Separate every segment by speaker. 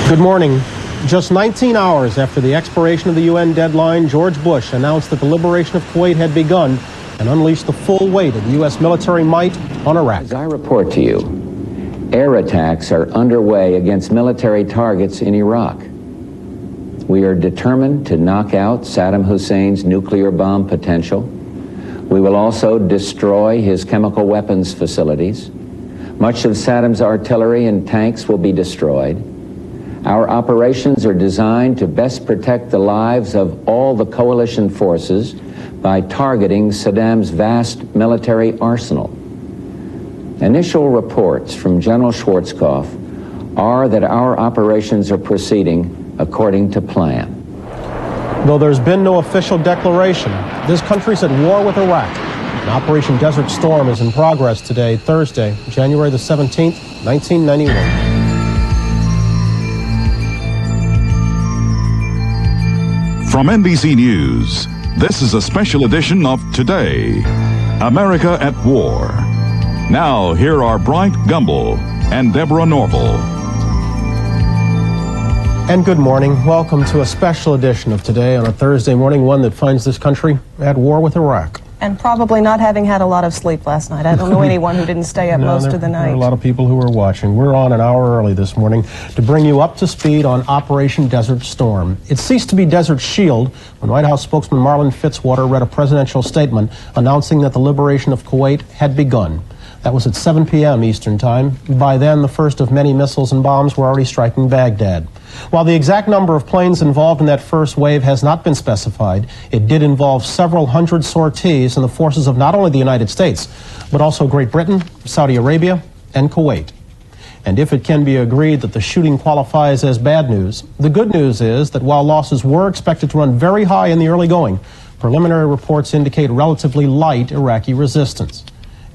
Speaker 1: Good morning. Just 19 hours after the expiration of the UN deadline, George Bush announced that the liberation of Kuwait had begun and unleashed the full weight of the U.S. military might on Iraq.
Speaker 2: As I report to you, air attacks are underway against military targets in Iraq. We are determined to knock out Saddam Hussein's nuclear bomb potential. We will also destroy his chemical weapons facilities. Much of Saddam's artillery and tanks will be destroyed. Our operations are designed to best protect the lives of all the coalition forces by targeting Saddam's vast military arsenal. Initial reports from General Schwarzkopf are that our operations are proceeding according to plan.
Speaker 1: Though there's been no official declaration, this country's at war with Iraq. And Operation Desert Storm is in progress today, Thursday, January the 17th, 1991.
Speaker 3: From NBC News, this is a special edition of Today, America at War. Now, here are Bryant Gumbel and Deborah Norville.
Speaker 1: And good morning. Welcome to a special edition of Today on a Thursday morning, one that finds this country at war with Iraq.
Speaker 4: And probably not having had a lot of sleep last night. I don't know anyone who didn't stay up most of the night.
Speaker 1: There are a lot of people who are watching. We're on an hour early this morning to bring you up to speed on Operation Desert Storm. It ceased to be Desert Shield when White House spokesman Marlin Fitzwater read a presidential statement announcing that the liberation of Kuwait had begun. That was at 7 p.m. Eastern Time. By then, the first of many missiles and bombs were already striking Baghdad. While the exact number of planes involved in that first wave has not been specified, it did involve several hundred sorties in the forces of not only the United States, but also Great Britain, Saudi Arabia, and Kuwait. And if it can be agreed that the shooting qualifies as bad news, the good news is that while losses were expected to run very high in the early going, preliminary reports indicate relatively light Iraqi resistance.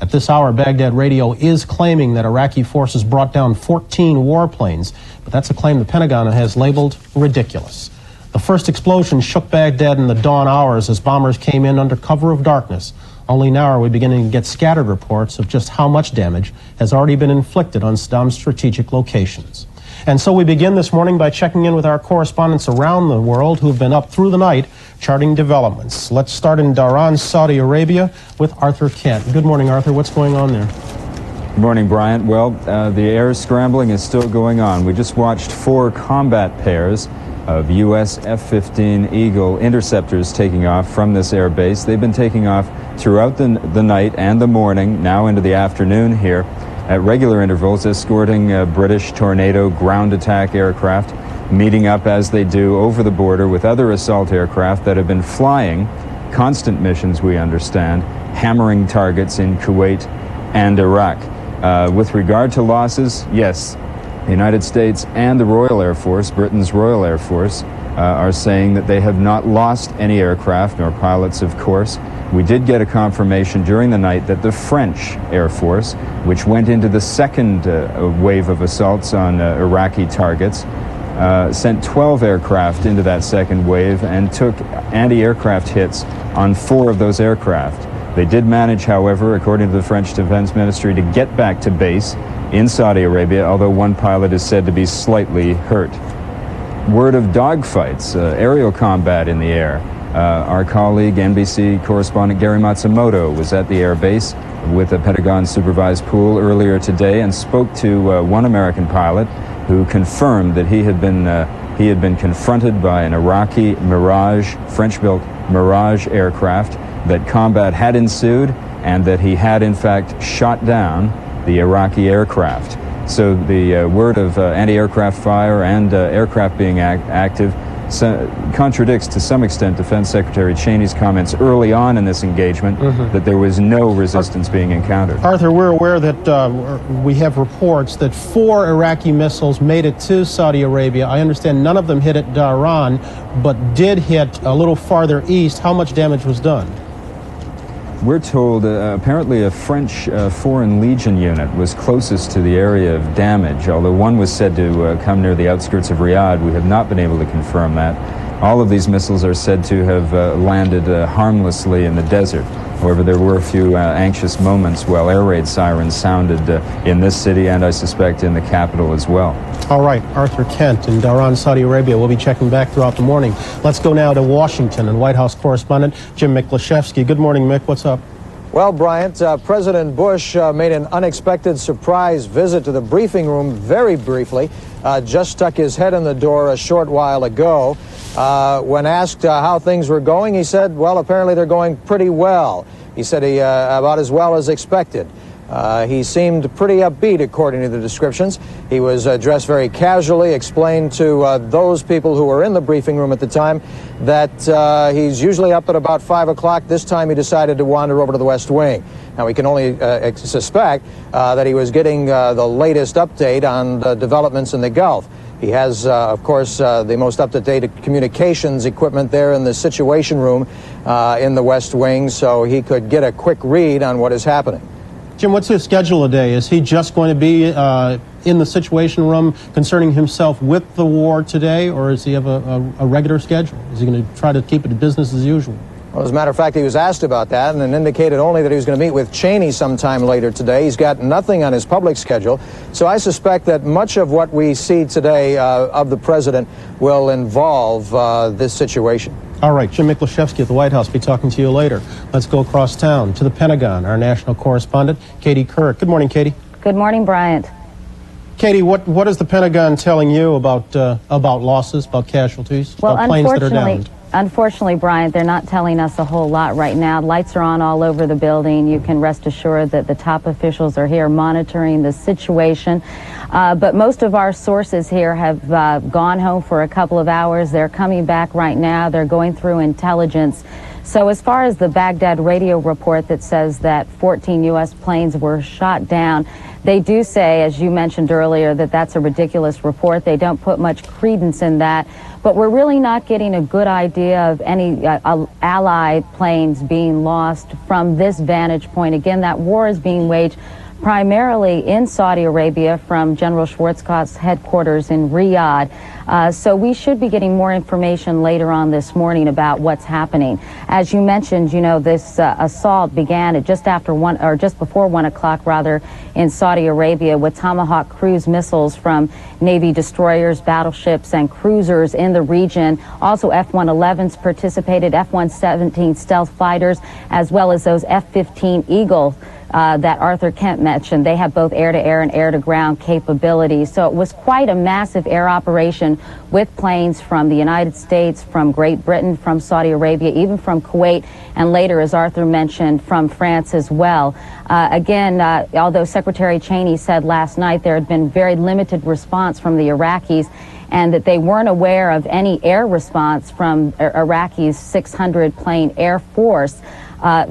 Speaker 1: At this hour, Baghdad Radio is claiming that Iraqi forces brought down 14 warplanes, but that's a claim the Pentagon has labeled ridiculous. The first explosion shook Baghdad in the dawn hours as bombers came in under cover of darkness. Only now are we beginning to get scattered reports of just how much damage has already been inflicted on Saddam's strategic locations. And so we begin this morning by checking in with our correspondents around the world who have been up through the night charting developments. Let's start in Dhahran, Saudi Arabia, with Arthur Kent. Good morning, Arthur. What's going on there?
Speaker 5: Good morning, Bryant. Well, the air scrambling is still going on. We just watched 4 combat pairs of U.S. F-15 Eagle interceptors taking off from this air base. They've been taking off throughout the night and the morning, now into the afternoon here, at regular intervals, escorting British Tornado ground attack aircraft, meeting up as they do over the border with other assault aircraft that have been flying constant missions, we understand, hammering targets in Kuwait and Iraq. With regard to losses, yes, the United States and the Royal Air Force, Britain's Royal Air Force, are saying that they have not lost any aircraft, nor pilots, of course. We did get a confirmation during the night that the French Air Force, which went into the second wave of assaults on Iraqi targets, sent 12 aircraft into that second wave and took anti-aircraft hits on 4 of those aircraft. They did manage, however, according to the French Defense Ministry, to get back to base in Saudi Arabia, although one pilot is said to be slightly hurt. Word of dogfights, aerial combat in the air. Our colleague, NBC correspondent Gary Matsumoto, was at the air base with a Pentagon-supervised pool earlier today and spoke to one American pilot who confirmed that he had been confronted by an Iraqi Mirage, French-built Mirage aircraft, that combat had ensued, and that he had in fact shot down the Iraqi aircraft. So the word of anti-aircraft fire and aircraft being active contradicts to some extent Defense Secretary Cheney's comments early on in this engagement that there was no resistance being encountered.
Speaker 1: Arthur, we're aware that we have reports that 4 Iraqi missiles made it to Saudi Arabia. I understand none of them hit at Dhahran, but did hit a little farther east. How much damage was done?
Speaker 5: We're told apparently a French Foreign Legion unit was closest to the area of damage, although one was said to come near the outskirts of Riyadh. We have not been able to confirm that. All of these missiles are said to have landed harmlessly in the desert. However, there were a few anxious moments while air raid sirens sounded in this city and I suspect in the capital as well.
Speaker 1: All right, Arthur Kent in Dhahran, Saudi Arabia. We'll be checking back throughout the morning. Let's go now to Washington and White House correspondent Jim Miklaszewski. Good morning, Mick. What's up?
Speaker 6: Well, Bryant, President Bush made an unexpected surprise visit to the briefing room very briefly, just stuck his head in the door a short while ago. When asked how things were going, he said, well, apparently they're going pretty well. He said about as well as expected. He seemed pretty upbeat, according to the descriptions. He was dressed very casually, explained to those people who were in the briefing room at the time that he's usually up at about 5 o'clock. This time he decided to wander over to the West Wing. Now, we can only suspect that he was getting the latest update on developments in the Gulf. He has, of course, the most up-to-date communications equipment there in the Situation Room in the West Wing, so he could get a quick read on what is happening.
Speaker 1: Jim, what's his schedule today? Is he just going to be in the Situation Room concerning himself with the war today, or does he have a regular schedule? Is he going to try to keep it business as usual?
Speaker 6: Well, as a matter of fact, he was asked about that and then indicated only that he was going to meet with Cheney sometime later today. He's got nothing on his public schedule. So I suspect that much of what we see today of the president will involve this situation.
Speaker 1: All right, Jim Miklaszewski at the White House. Be talking to you later. Let's go across town to the Pentagon. Our national correspondent, Katie Couric. Good morning, Katie.
Speaker 7: Good morning, Bryant.
Speaker 1: Katie, what is the Pentagon telling you about losses, about casualties, about planes that are downed?
Speaker 7: Unfortunately, Bryant, they're not telling us a whole lot right now. Lights are on all over the building. You can rest assured that the top officials are here monitoring the situation. But most of our sources here have gone home for a couple of hours. They're coming back right now. They're going through intelligence. So as far as the Baghdad radio report that says that 14 U.S. planes were shot down, they do say, as you mentioned earlier, that that's a ridiculous report. They don't put much credence in that. But we're really not getting a good idea of any Allied planes being lost from this vantage point. Again, that war is being waged primarily in Saudi Arabia from General Schwarzkopf's headquarters in Riyadh. So we should be getting more information later on this morning about what's happening. As you mentioned, you know, this assault began at just before 1 o'clock rather in Saudi Arabia with Tomahawk cruise missiles from Navy destroyers, battleships, and cruisers in the region. Also F-111s participated, F-117 stealth fighters, as well as those F-15 Eagles that Arthur Kent mentioned. They have both air-to-air and air-to-ground capabilities. So it was quite a massive air operation with planes from the United States, from Great Britain, from Saudi Arabia, even from Kuwait, and later, as Arthur mentioned, from France as well. Again, although Secretary Cheney said last night there had been very limited response from the Iraqis, and that they weren't aware of any air response from Iraqi's 600-plane Air Force.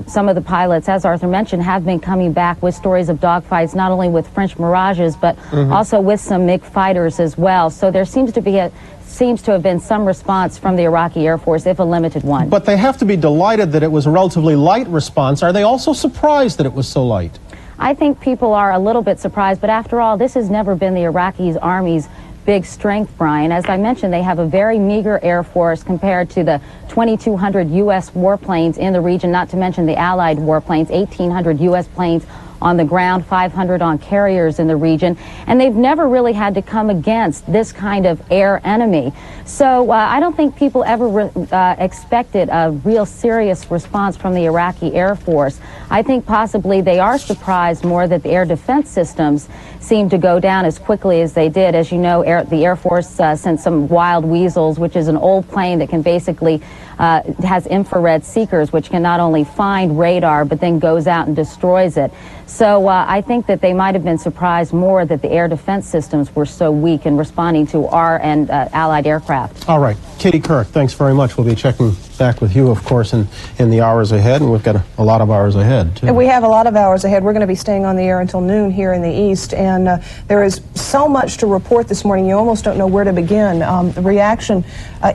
Speaker 7: Some of the pilots, as Arthur mentioned, have been coming back with stories of dogfights, not only with French Mirages, but also with some MiG fighters as well. So there seems to have been some response from the Iraqi Air Force, if a limited one.
Speaker 1: But they have to be delighted that it was a relatively light response. Are they also surprised that it was so light?
Speaker 7: I think people are a little bit surprised, but after all, this has never been the Iraqi Army's big strength, Brian. As I mentioned, they have a very meager Air Force compared to the 2,200 U.S. warplanes in the region, not to mention the Allied warplanes, 1,800 U.S. planes on the ground, 500 on carriers in the region, and they've never really had to come against this kind of air enemy. So I don't think people ever expected a real serious response from the Iraqi Air Force. I think possibly they are surprised more that the air defense systems seemed to go down as quickly as they did. As you know, the Air Force sent some Wild Weasels, which is an old plane that can basically has infrared seekers, which can not only find radar, but then goes out and destroys it. So I think that they might have been surprised more that the air defense systems were so weak in responding to our and Allied aircraft.
Speaker 1: All right. Katie Couric, thanks very much. We'll be checking back with you, of course, in the hours ahead, and we've got a lot of hours ahead, too.
Speaker 4: And we have a lot of hours ahead. We're going to be staying on the air until noon here in the East, and there is so much to report this morning, you almost don't know where to begin. The reaction,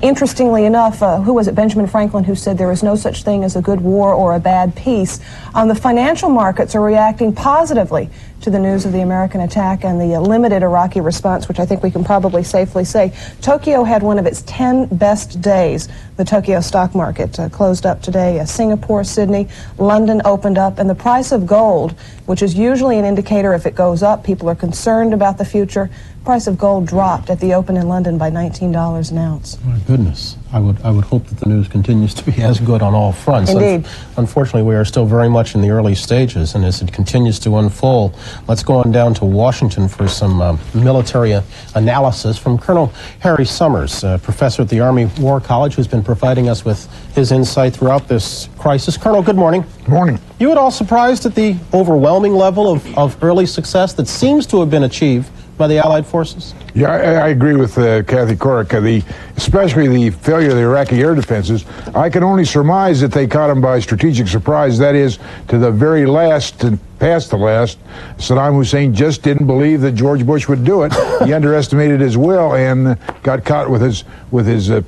Speaker 4: interestingly enough, who was it, Benjamin Franklin, who said there is no such thing as a good war or a bad peace. The financial markets are reacting positively to the news of the American attack and the limited Iraqi response, which I think we can probably safely say. Tokyo had one of its 10 best days. The Tokyo stock market closed up today. Singapore, Sydney, London opened up, and the price of gold, which is usually an indicator if it goes up, people are concerned about the future. Price of gold dropped at the open in London by $19 an ounce.
Speaker 1: My goodness. I would hope that the news continues to be as good on all fronts.
Speaker 4: Indeed.
Speaker 1: Unfortunately, we are still very much in the early stages, and as it continues to unfold, let's go on down to Washington for some military analysis from Colonel Harry Summers, professor at the Army War College, who's been providing us with his insight throughout this crisis. Colonel, good morning.
Speaker 8: Good morning.
Speaker 1: You at all surprised at the overwhelming level of early success that seems to have been achieved by the Allied forces?
Speaker 8: Yeah, I agree with Kathy Korek. Especially the failure of the Iraqi air defenses. I can only surmise that they caught them by strategic surprise. That is, to the very last and past the last, Saddam Hussein just didn't believe that George Bush would do it. He underestimated his will and got caught with his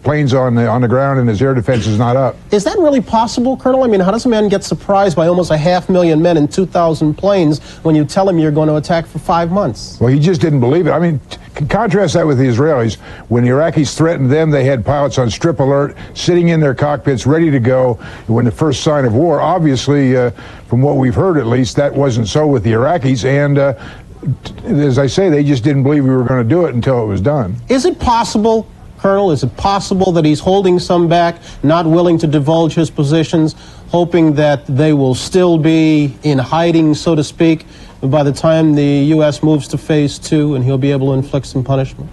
Speaker 8: planes on the ground and his air defense is not up.
Speaker 1: Is that really possible, Colonel? I mean, how does a man get surprised by almost 500,000 men and 2,000 planes when you tell him you're going to attack for 5 months?
Speaker 8: Well, he just didn't believe it. I mean, contrast that with the Israelis. When the Iraqis threatened them, they had pilots on strip alert, sitting in their cockpits, ready to go when the first sign of war. Obviously, from what we've heard at least, that wasn't so with the Iraqis. And as I say, they just didn't believe we were going to do it until it was done.
Speaker 1: Is it possible, Colonel, is it possible that he's holding some back, not willing to divulge his positions, hoping that they will still be in hiding, so to speak, by the time the U.S. moves to phase 2 and he'll be able to inflict some punishment?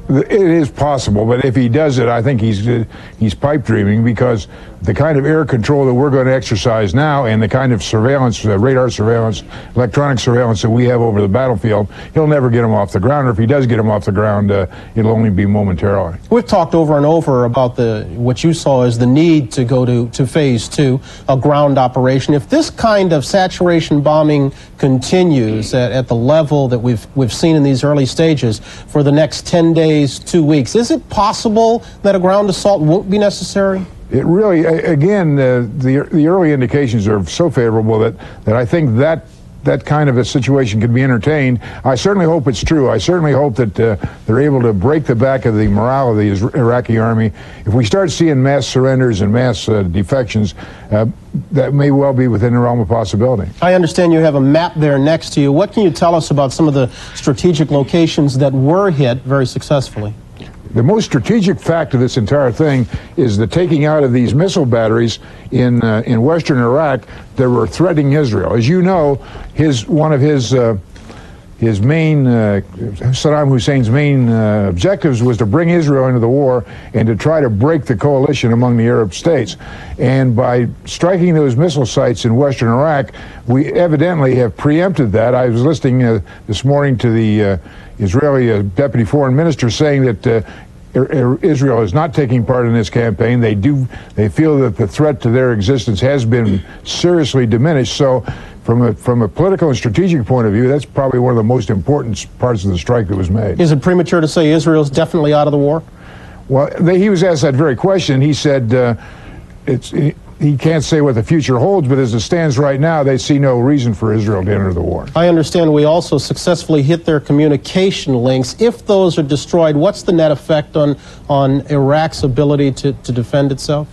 Speaker 8: It is possible, but if he does it, I think he's pipe dreaming, because the kind of air control that we're going to exercise now and the kind of surveillance, radar surveillance, electronic surveillance that we have over the battlefield, he'll never get them off the ground. Or if he does get them off the ground, it'll only be momentarily.
Speaker 1: We've talked over and over about what you saw as the need to go to phase 2, a ground operation. If this kind of saturation bombing continues at the level that we've seen in these early stages for the next 10 days, 2 weeks, is it possible that a ground assault won't be necessary?
Speaker 8: It really, again, the early indications are so favorable that I think that kind of a situation could be entertained. I certainly hope it's true. I certainly hope that they're able to break the back of the morale of the Iraqi army. If we start seeing mass surrenders and mass defections, that may well be within the realm of possibility.
Speaker 1: I understand you have a map there next to you. What can you tell us about some of the strategic locations that were hit very successfully?
Speaker 8: The most strategic fact of this entire thing is the taking out of these missile batteries in western Iraq that were threatening Israel. As you know, one of his main, Saddam Hussein's main objectives was to bring Israel into the war and to try to break the coalition among the Arab states. And by striking those missile sites in western Iraq, we evidently have preempted that. I was listening this morning to the Israeli deputy foreign minister saying that Israel is not taking part in this campaign. They feel that the threat to their existence has been seriously diminished. So from a political and strategic point of view, that's probably one of the most important parts of the strike that was made.
Speaker 1: Is it premature to say Israel's definitely out of the war?
Speaker 8: Well, he was asked that very question. He said he can't say what the future holds, but as it stands right now, they see no reason for Israel to enter the war.
Speaker 1: I understand we also successfully hit their communication links. If those are destroyed, what's the net effect on Iraq's ability to defend itself?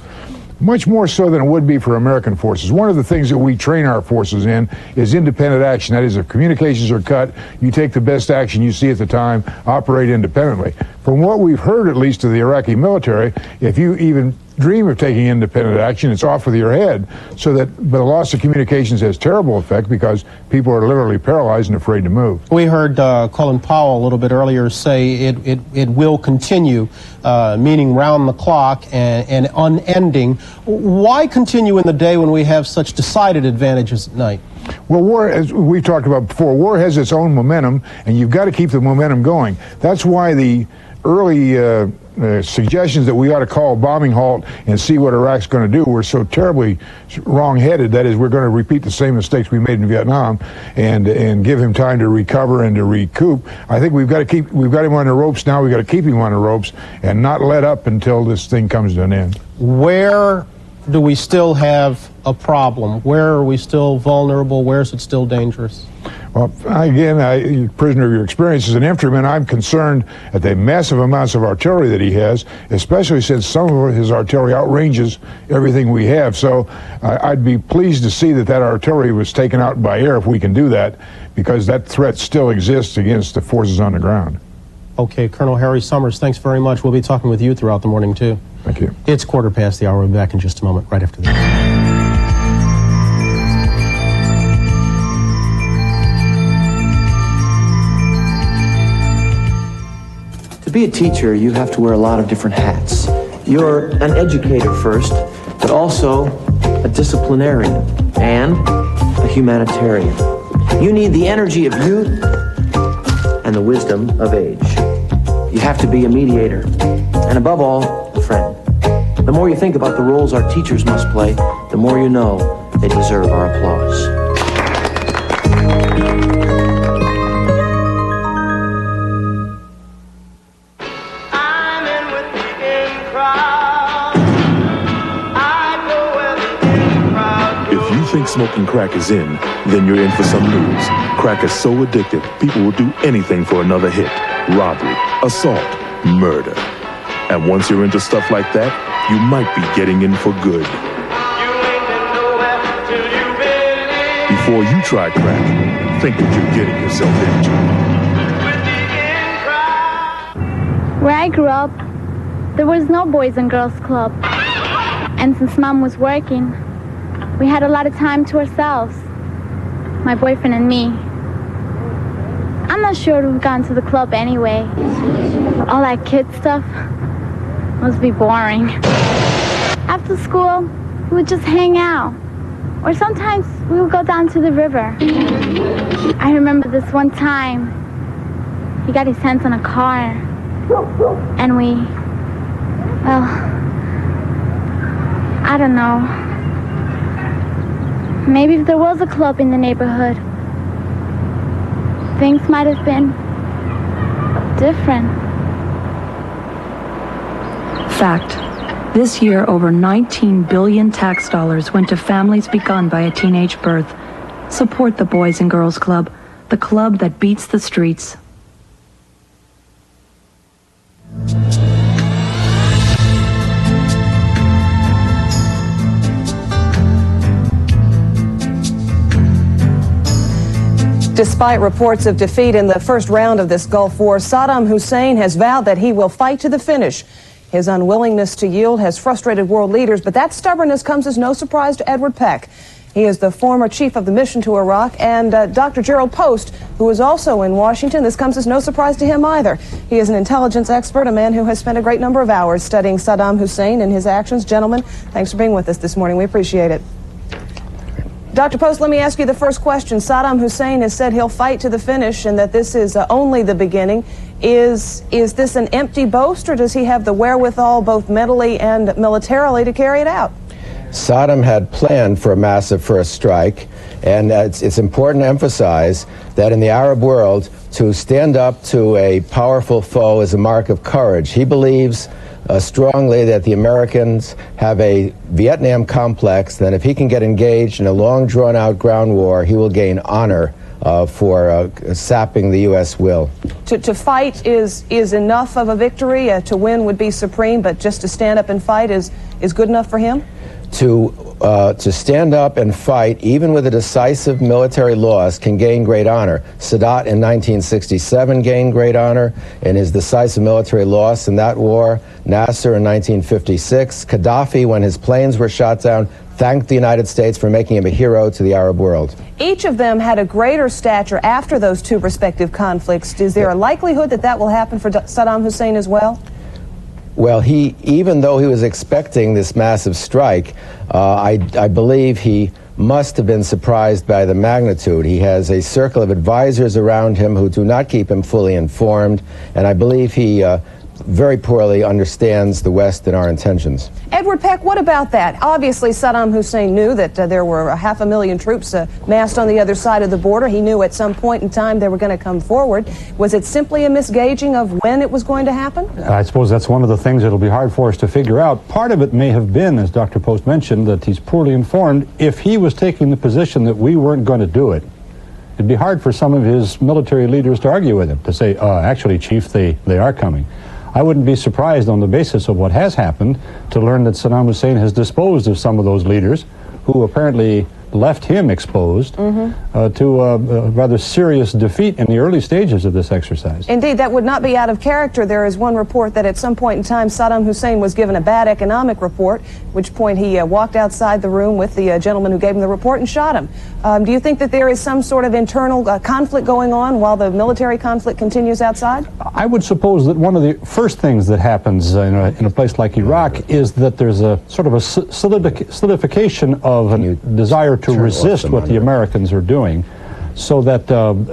Speaker 8: Much more so than it would be for American forces. One of the things that we train our forces in is independent action. That is, if communications are cut, you take the best action you see at the time, operate independently. From what we've heard, at least, of the Iraqi military, if you even dream of taking independent action, it's off with your head. But a loss of communications has terrible effect because people are literally paralyzed and afraid to move.
Speaker 1: We heard Colin Powell a little bit earlier say it will continue, meaning round the clock and unending. Why continue in the day when we have such decided advantages at night?
Speaker 8: Well, war, as we've talked about before, war has its own momentum, and you've got to keep the momentum going. That's why the early suggestions that we ought to call a bombing halt and see what Iraq's going to do were so terribly wrong-headed. That is, we're going to repeat the same mistakes we made in Vietnam and give him time to recover and to recoup. I think we've got him on the ropes now. We've got to keep him on the ropes and not let up until this thing comes to an end.
Speaker 1: Where do we still have a problem? Where are we still vulnerable? Where is it still dangerous?
Speaker 8: Well, again, prisoner of your experience as an infantryman, I'm concerned at the massive amounts of artillery that he has, especially since some of his artillery outranges everything we have. So I'd be pleased to see that that artillery was taken out by air if we can do that, because that threat still exists against the forces on the ground.
Speaker 1: Okay, Colonel Harry Summers, thanks very much. We'll be talking with you throughout the morning, too.
Speaker 8: Thank you.
Speaker 1: It's 1/4 the hour. We'll be back in just a moment, right after this.
Speaker 9: To be a teacher, you have to wear a lot of different hats. You're an educator first, but also a disciplinarian and a humanitarian. You need the energy of youth and the wisdom of age. You have to be a mediator, and above all, a friend. The more you think about the roles our teachers must play, the more you know they deserve our applause.
Speaker 10: If you think smoking crack is in, then you're in for some news. Crack is so addictive, people will do anything for another hit. Robbery, assault, murder. And once you're into stuff like that, you might be getting in for good. Before you try crack, think what you're getting yourself into.
Speaker 11: Where I grew up, there was no Boys and Girls Club. And since Mom was working, we had a lot of time to ourselves, my boyfriend and me. I'm not sure we've gone to the club anyway. All that kid stuff must be boring. After school, we would just hang out. Or sometimes we would go down to the river. I remember this one time, he got his hands on a car. And we, well, I don't know. Maybe if there was a club in the neighborhood, things might have been different.
Speaker 12: Fact. This year, over 19 billion tax dollars went to families begun by a teenage birth. Support the Boys and Girls Club, the club that beats the streets.
Speaker 4: Despite reports of defeat in the first round of this Gulf War, Saddam Hussein has vowed that he will fight to the finish. His unwillingness to yield has frustrated world leaders, but that stubbornness comes as no surprise to Edward Peck. He is the former chief of the mission to Iraq, and Dr. Gerald Post, who is also in Washington. This comes as no surprise to him either. He is an intelligence expert, a man who has spent a great number of hours studying Saddam Hussein and his actions. Gentlemen, thanks for being with us this morning. We appreciate it. Dr. Post, let me ask you the first question. Saddam Hussein has said he'll fight to the finish and that this is only the beginning. Is this an empty boast, or does he have the wherewithal, both mentally and militarily, to carry it out?
Speaker 13: Saddam had planned for a massive first strike, and it's important to emphasize that in the Arab world, to stand up to a powerful foe is a mark of courage. He believes strongly that the Americans have a Vietnam complex, that if he can get engaged in a long, drawn-out ground war, he will gain honor for sapping the U.S. will.
Speaker 4: To fight is enough of a victory. To win would be supreme, but just to stand up and fight is good enough for him?
Speaker 13: To stand up and fight, even with a decisive military loss, can gain great honor. Sadat in 1967 gained great honor in his decisive military loss in that war. Nasser in 1956. Gaddafi, when his planes were shot down, thanked the United States for making him a hero to the Arab world.
Speaker 4: Each of them had a greater stature after those two respective conflicts. Is there a likelihood that that will happen for Saddam Hussein as well?
Speaker 13: Well, even though he was expecting this massive strike, I believe he must have been surprised by the magnitude. He has a circle of advisors around him who do not keep him fully informed, and I believe he very poorly understands the West and our intentions.
Speaker 4: Edward Peck, what about that? Obviously, Saddam Hussein knew that there were 500,000 troops massed on the other side of the border. He knew at some point in time they were going to come forward. Was it simply a misgauging of when it was going to happen?
Speaker 14: I suppose that's one of the things that'll be hard for us to figure out. Part of it may have been, as Dr. Post mentioned, that he's poorly informed. If he was taking the position that we weren't going to do it, it'd be hard for some of his military leaders to argue with him, to say, actually, Chief, they are coming. I wouldn't be surprised on the basis of what has happened to learn that Saddam Hussein has disposed of some of those leaders who apparently left him exposed to a rather serious defeat in the early stages of this exercise.
Speaker 4: Indeed, that would not be out of character. There is one report that at some point in time Saddam Hussein was given a bad economic report, at which point he walked outside the room with the gentleman who gave him the report and shot him. Do you think that there is some sort of internal conflict going on while the military conflict continues outside?
Speaker 14: I would suppose that one of the first things that happens in a place like Iraq is that there's a sort of a solidification of a desire to resist what the Americans are doing, so that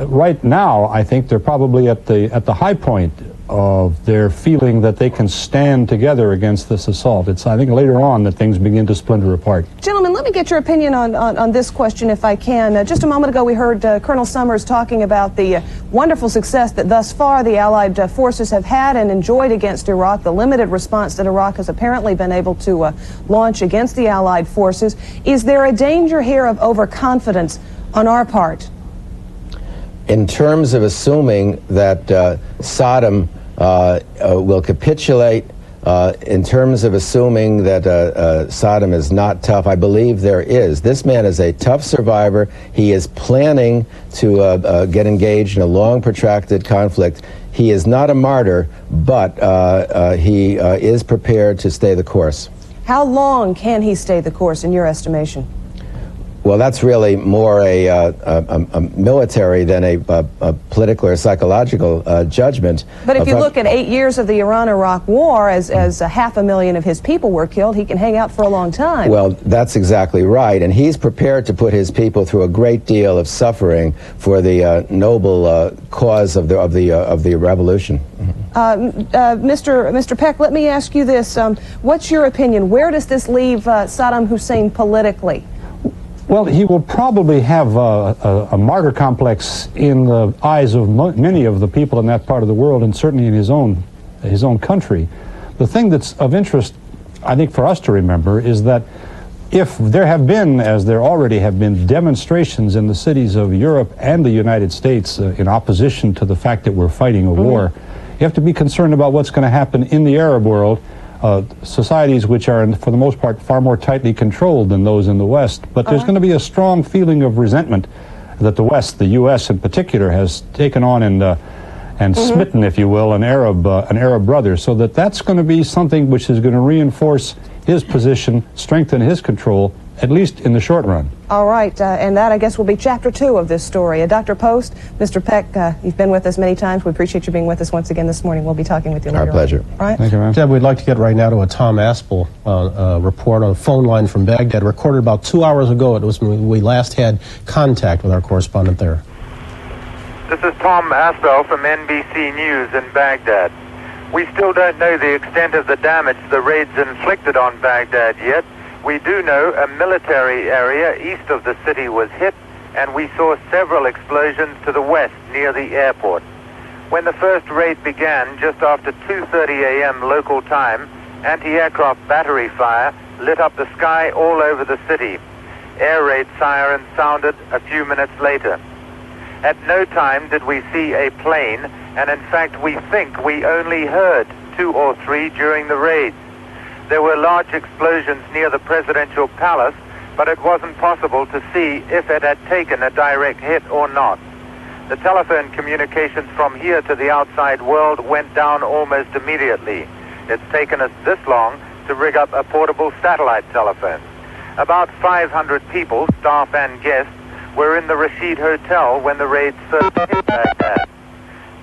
Speaker 14: right now I think they're probably at the high point of their feeling that they can stand together against this assault. It's, I think, later on that things begin to splinter apart.
Speaker 4: Gentlemen, let me get your opinion on this question if I can. Just a moment ago we heard Colonel Summers talking about the wonderful success that thus far the Allied forces have had and enjoyed against Iraq, the limited response that Iraq has apparently been able to launch against the Allied forces. Is there a danger here of overconfidence on our part?
Speaker 13: In terms of assuming that Saddam will capitulate, in terms of assuming that Saddam is not tough, I believe there is. This man is a tough survivor. He is planning to get engaged in a long, protracted conflict. He is not a martyr, but he is prepared to stay the course.
Speaker 4: How long can he stay the course, in your estimation?
Speaker 13: Well, that's really more a military than a political or psychological judgment.
Speaker 4: But if you look at 8 years of the Iran-Iraq war, as 500,000 of his people were killed, he can hang out for a long time.
Speaker 13: Well, that's exactly right, and he's prepared to put his people through a great deal of suffering for the noble cause of the revolution.
Speaker 4: Mr. Peck, let me ask you this: what's your opinion? Where does this leave Saddam Hussein politically?
Speaker 14: Well, he will probably have a martyr complex in the eyes of many of the people in that part of the world, and certainly in his own country. The thing that's of interest, I think, for us to remember is that if there have been, as there already have been, demonstrations in the cities of Europe and the United States in opposition to the fact that we're fighting a war, you have to be concerned about what's going to happen in the Arab world. Societies which are, for the most part, far more tightly controlled than those in the West. But there's going to be a strong feeling of resentment that the West, the U.S. in particular, has taken on and smitten, if you will, an Arab brother. So that's going to be something which is going to reinforce his position, strengthen his control, at least in the short run.
Speaker 4: All right, and that, I guess, will be chapter 2 of this story. Dr. Post, Mr. Peck, you've been with us many times. We appreciate you being with us once again this morning. We'll be talking with you later.
Speaker 13: Our pleasure.
Speaker 4: All right.
Speaker 1: Thank you, ma'am. Deb, we'd like to get right now to a Tom Aspel report on a phone line from Baghdad, recorded about 2 hours ago. It was when we last had contact with our correspondent there.
Speaker 15: This is Tom Aspel from NBC News in Baghdad. We still don't know the extent of the damage the raids inflicted on Baghdad yet. We do know a military area east of the city was hit, and we saw several explosions to the west near the airport. When the first raid began, just after 2:30 a.m. local time, anti-aircraft battery fire lit up the sky all over the city. Air raid sirens sounded a few minutes later. At no time did we see a plane, and in fact we think we only heard 2 or 3 during the raids. There were large explosions near the presidential palace, but it wasn't possible to see if it had taken a direct hit or not. The telephone communications from here to the outside world went down almost immediately. It's taken us this long to rig up a portable satellite telephone. About 500 people, staff and guests, were in the Rashid Hotel when the raids first hit Baghdad.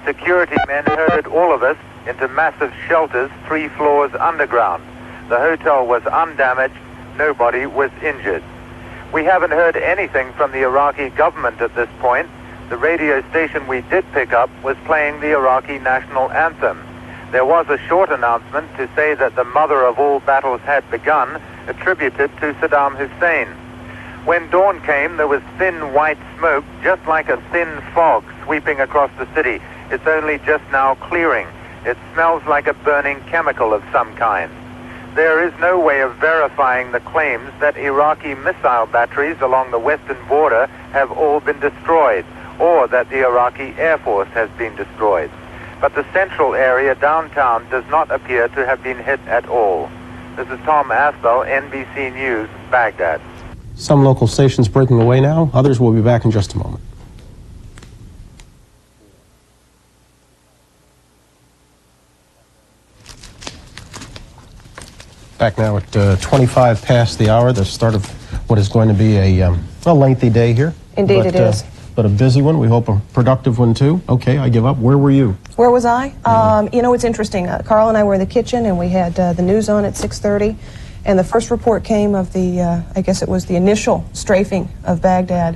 Speaker 15: Security men herded all of us into massive shelters 3 floors underground. The hotel was undamaged, nobody was injured. We haven't heard anything from the Iraqi government at this point. The radio station we did pick up was playing the Iraqi national anthem. There was a short announcement to say that the mother of all battles had begun, attributed to Saddam Hussein. When dawn came, there was thin white smoke, just like a thin fog sweeping across the city. It's only just now clearing. It smells like a burning chemical of some kind. There is no way of verifying the claims that Iraqi missile batteries along the western border have all been destroyed, or that the Iraqi Air Force has been destroyed. But the central area downtown does not appear to have been hit at all. This is Tom Aspel, NBC News, Baghdad.
Speaker 1: Some local stations breaking away now. Others will be back in just a moment. Back now at 25 past the hour, the start of what is going to be a lengthy day here.
Speaker 4: Indeed it is.
Speaker 1: But a busy one. We hope a productive one, too. Okay, I give up. Where were you?
Speaker 4: Where was I? You know, it's interesting. Carl and I were in the kitchen, and we had the news on at 6:30, and the first report came of the, I guess it was the initial strafing of Baghdad.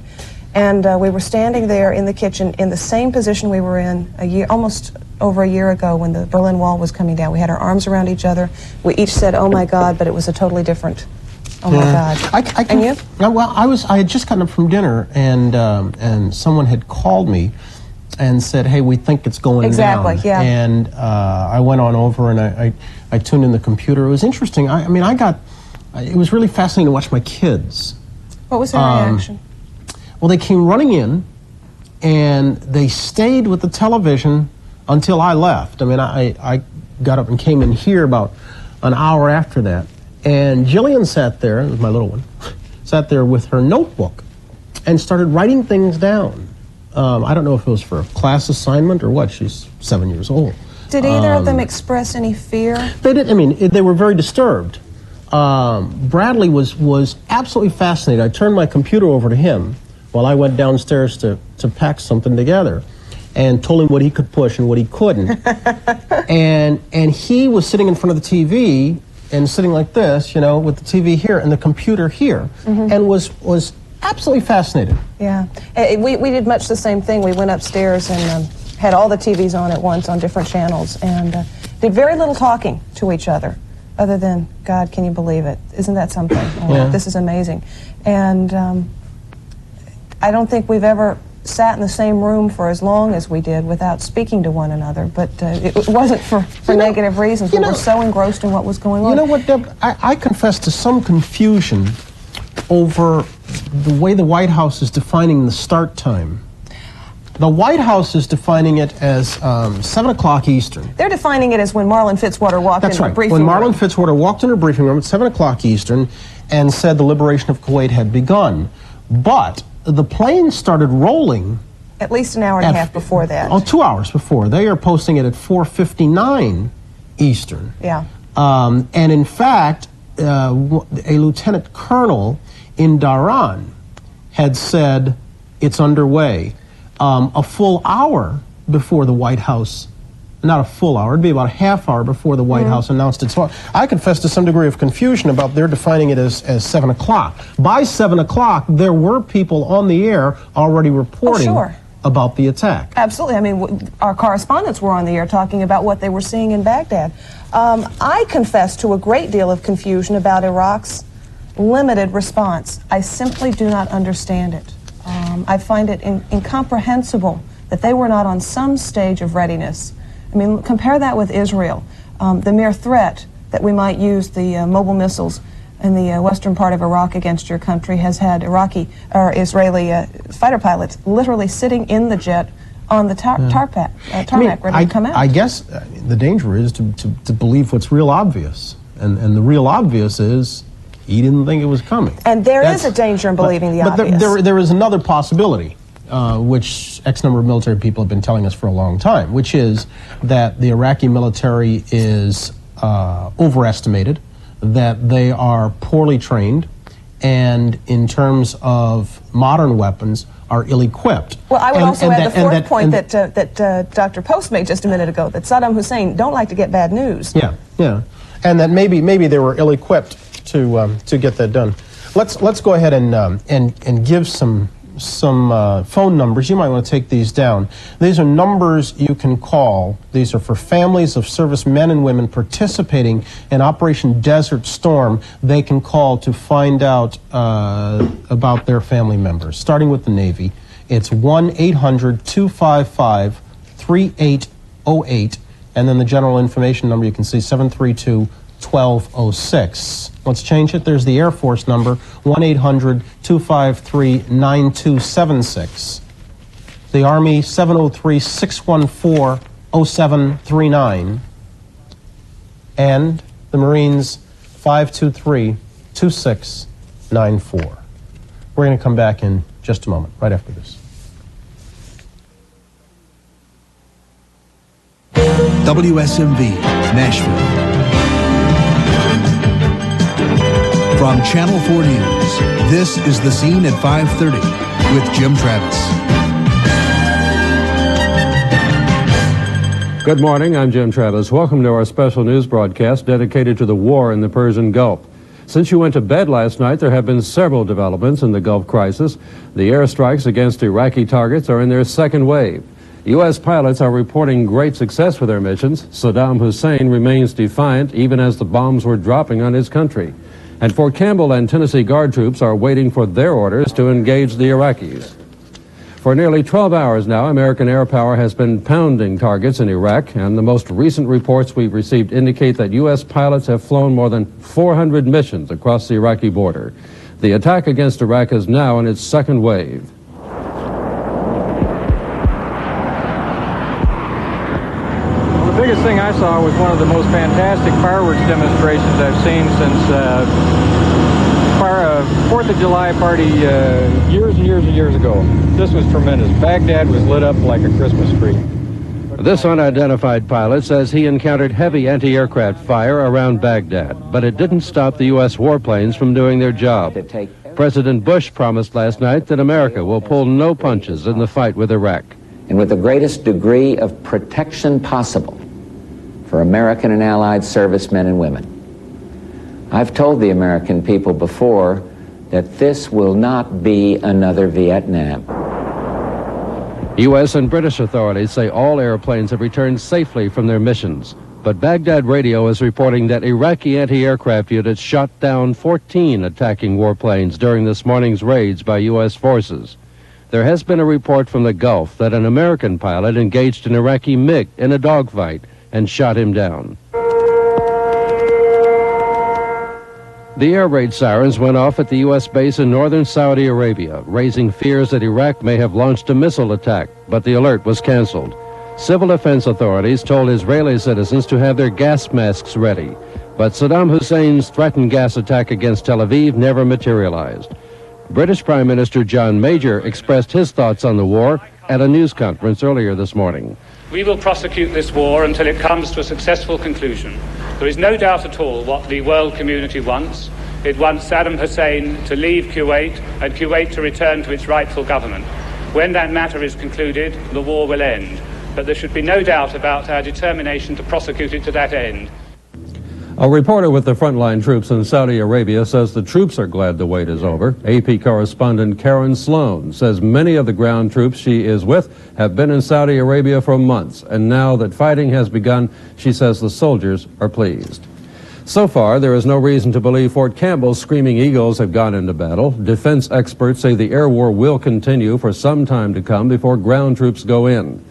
Speaker 4: And we were standing there in the kitchen in the same position we were in almost over a year ago when the Berlin Wall was coming down. We had our arms around each other. We each said, "Oh my God," but it was a totally different. Oh my God! And you?
Speaker 1: Well, I had just gotten up from dinner, and someone had called me and said, "Hey, we think it's going down."
Speaker 4: Exactly. Yeah.
Speaker 1: And I went on over and I tuned in the computer. It was interesting. I mean, it was really fascinating to watch my kids.
Speaker 4: What was their reaction?
Speaker 1: Well, they came running in, and they stayed with the television until I left. I mean, I got up and came in here about an hour after that. And Jillian sat there, my little one, sat there with her notebook and started writing things down. I don't know if it was for a class assignment or what. She's 7 years old.
Speaker 4: Did either of them express any fear?
Speaker 1: They did. I mean, they were very disturbed. Bradley was absolutely fascinated. I turned my computer over to him while I went downstairs to pack something together and told him what he could push and what he couldn't. and he was sitting in front of the TV and sitting like this, you know, with the TV here and the computer here, and was absolutely fascinated.
Speaker 4: Yeah. We did much the same thing. We went upstairs and had all the TVs on at once on different channels and did very little talking to each other than, God, can you believe it? Isn't that something? Oh,
Speaker 1: yeah.
Speaker 4: This is amazing. And I don't think we've ever sat in the same room for as long as we did without speaking to one another, but it wasn't for negative reasons. We were so engrossed in what was going on.
Speaker 1: You know what, Deb? I confess to some confusion over the way the White House is defining the start time. The White House is defining it as 7 o'clock Eastern.
Speaker 4: They're defining it as when Marlon Fitzwater walked in the briefing room.
Speaker 1: When Marlon Fitzwater walked in her briefing room at 7 o'clock Eastern and said the liberation of Kuwait had begun. But the plane started rolling
Speaker 4: at least an hour and a half before that.
Speaker 1: Oh, 2 hours before. They are posting it at 4:59 Eastern.
Speaker 4: Yeah.
Speaker 1: And in fact, a lieutenant colonel in Dhahran had said it's underway a full hour before the White House. Not a full hour, it'd be about a half hour before the White House announced it. So I confess to some degree of confusion about their defining it as 7 o'clock. By 7 o'clock, there were people on the air already reporting about the attack.
Speaker 4: Absolutely. I mean, our correspondents were on the air talking about what they were seeing in Baghdad. I confess to a great deal of confusion about Iraq's limited response. I simply do not understand it. I find it incomprehensible that they were not on some stage of readiness. I mean, compare that with Israel. The mere threat that we might use the mobile missiles in the western part of Iraq against your country has had Israeli fighter pilots literally sitting in the jet on the tarmac ready to come out.
Speaker 1: I guess the danger is to believe what's real obvious. And the real obvious is he didn't think it was coming.
Speaker 4: And there is a danger in believing the obvious.
Speaker 1: But there is another possibility. Which X number of military people have been telling us for a long time, which is that the Iraqi military is overestimated, that they are poorly trained, and in terms of modern weapons, are ill-equipped.
Speaker 4: Well, I would also add the fourth point that Dr. Post made just a minute ago, that Saddam Hussein don't like to get bad news.
Speaker 1: Yeah, and that maybe they were ill-equipped to get that done. Let's go ahead and give some phone numbers. You might want to take these down. These are numbers you can call. These are for families of servicemen and women participating in Operation Desert Storm. They can call to find out about their family members. Starting with the Navy, it's 1-800-255-3808, and then the general information number you can see, 732-1206. Let's change it. There's the Air Force number, 1-800-253-9276. The Army, 703-614-0739. And the Marines, 523-2694. We're going to come back in just a moment, right after this.
Speaker 16: WSMV, Nashville. From Channel 4 News, this is The Scene at 5:30 with Jim Travis.
Speaker 17: Good morning, I'm Jim Travis. Welcome to our special news broadcast dedicated to the war in the Persian Gulf. Since you went to bed last night, there have been several developments in the Gulf crisis. The airstrikes against Iraqi targets are in their second wave. U.S. pilots are reporting great success with their missions. Saddam Hussein remains defiant even as the bombs were dropping on his country. And Fort Campbell and Tennessee Guard troops are waiting for their orders to engage the Iraqis. For nearly 12 hours now, American air power has been pounding targets in Iraq, and the most recent reports we've received indicate that U.S. pilots have flown more than 400 missions across the Iraqi border. The attack against Iraq is now in its second wave.
Speaker 18: The biggest thing I saw was one of the most fantastic fireworks demonstrations I've seen since 4th of July party years and years and years ago. This was tremendous. Baghdad was lit up like a Christmas tree.
Speaker 17: This unidentified pilot says he encountered heavy anti-aircraft fire around Baghdad, but it didn't stop the U.S. warplanes from doing their job. President Bush promised last night that America will pull no punches in the fight with Iraq.
Speaker 2: And with the greatest degree of protection possible for American and Allied servicemen and women. I've told the American people before that this will not be another Vietnam.
Speaker 17: U.S. and British authorities say all airplanes have returned safely from their missions. But Baghdad radio is reporting that Iraqi anti-aircraft units shot down 14 attacking warplanes during this morning's raids by U.S. forces. There has been a report from the Gulf that an American pilot engaged an Iraqi MiG in a dogfight and shot him down. The air raid sirens went off at the U.S. base in northern Saudi Arabia, raising fears that Iraq may have launched a missile attack, but the alert was canceled. Civil defense authorities told Israeli citizens to have their gas masks ready, but Saddam Hussein's threatened gas attack against Tel Aviv never materialized. British Prime Minister John Major expressed his thoughts on the war at a news conference earlier this morning.
Speaker 19: We will prosecute this war until it comes to a successful conclusion. There is no doubt at all what the world community wants. It wants Saddam Hussein to leave Kuwait and Kuwait to return to its rightful government. When that matter is concluded, the war will end. But there should be no doubt about our determination to prosecute it to that end.
Speaker 17: A reporter with the frontline troops in Saudi Arabia says the troops are glad the wait is over. AP correspondent Karen Sloan says many of the ground troops she is with have been in Saudi Arabia for months, and now that fighting has begun, she says the soldiers are pleased. So far, there is no reason to believe Fort Campbell's Screaming Eagles have gone into battle. Defense experts say the air war will continue for some time to come before ground troops go in.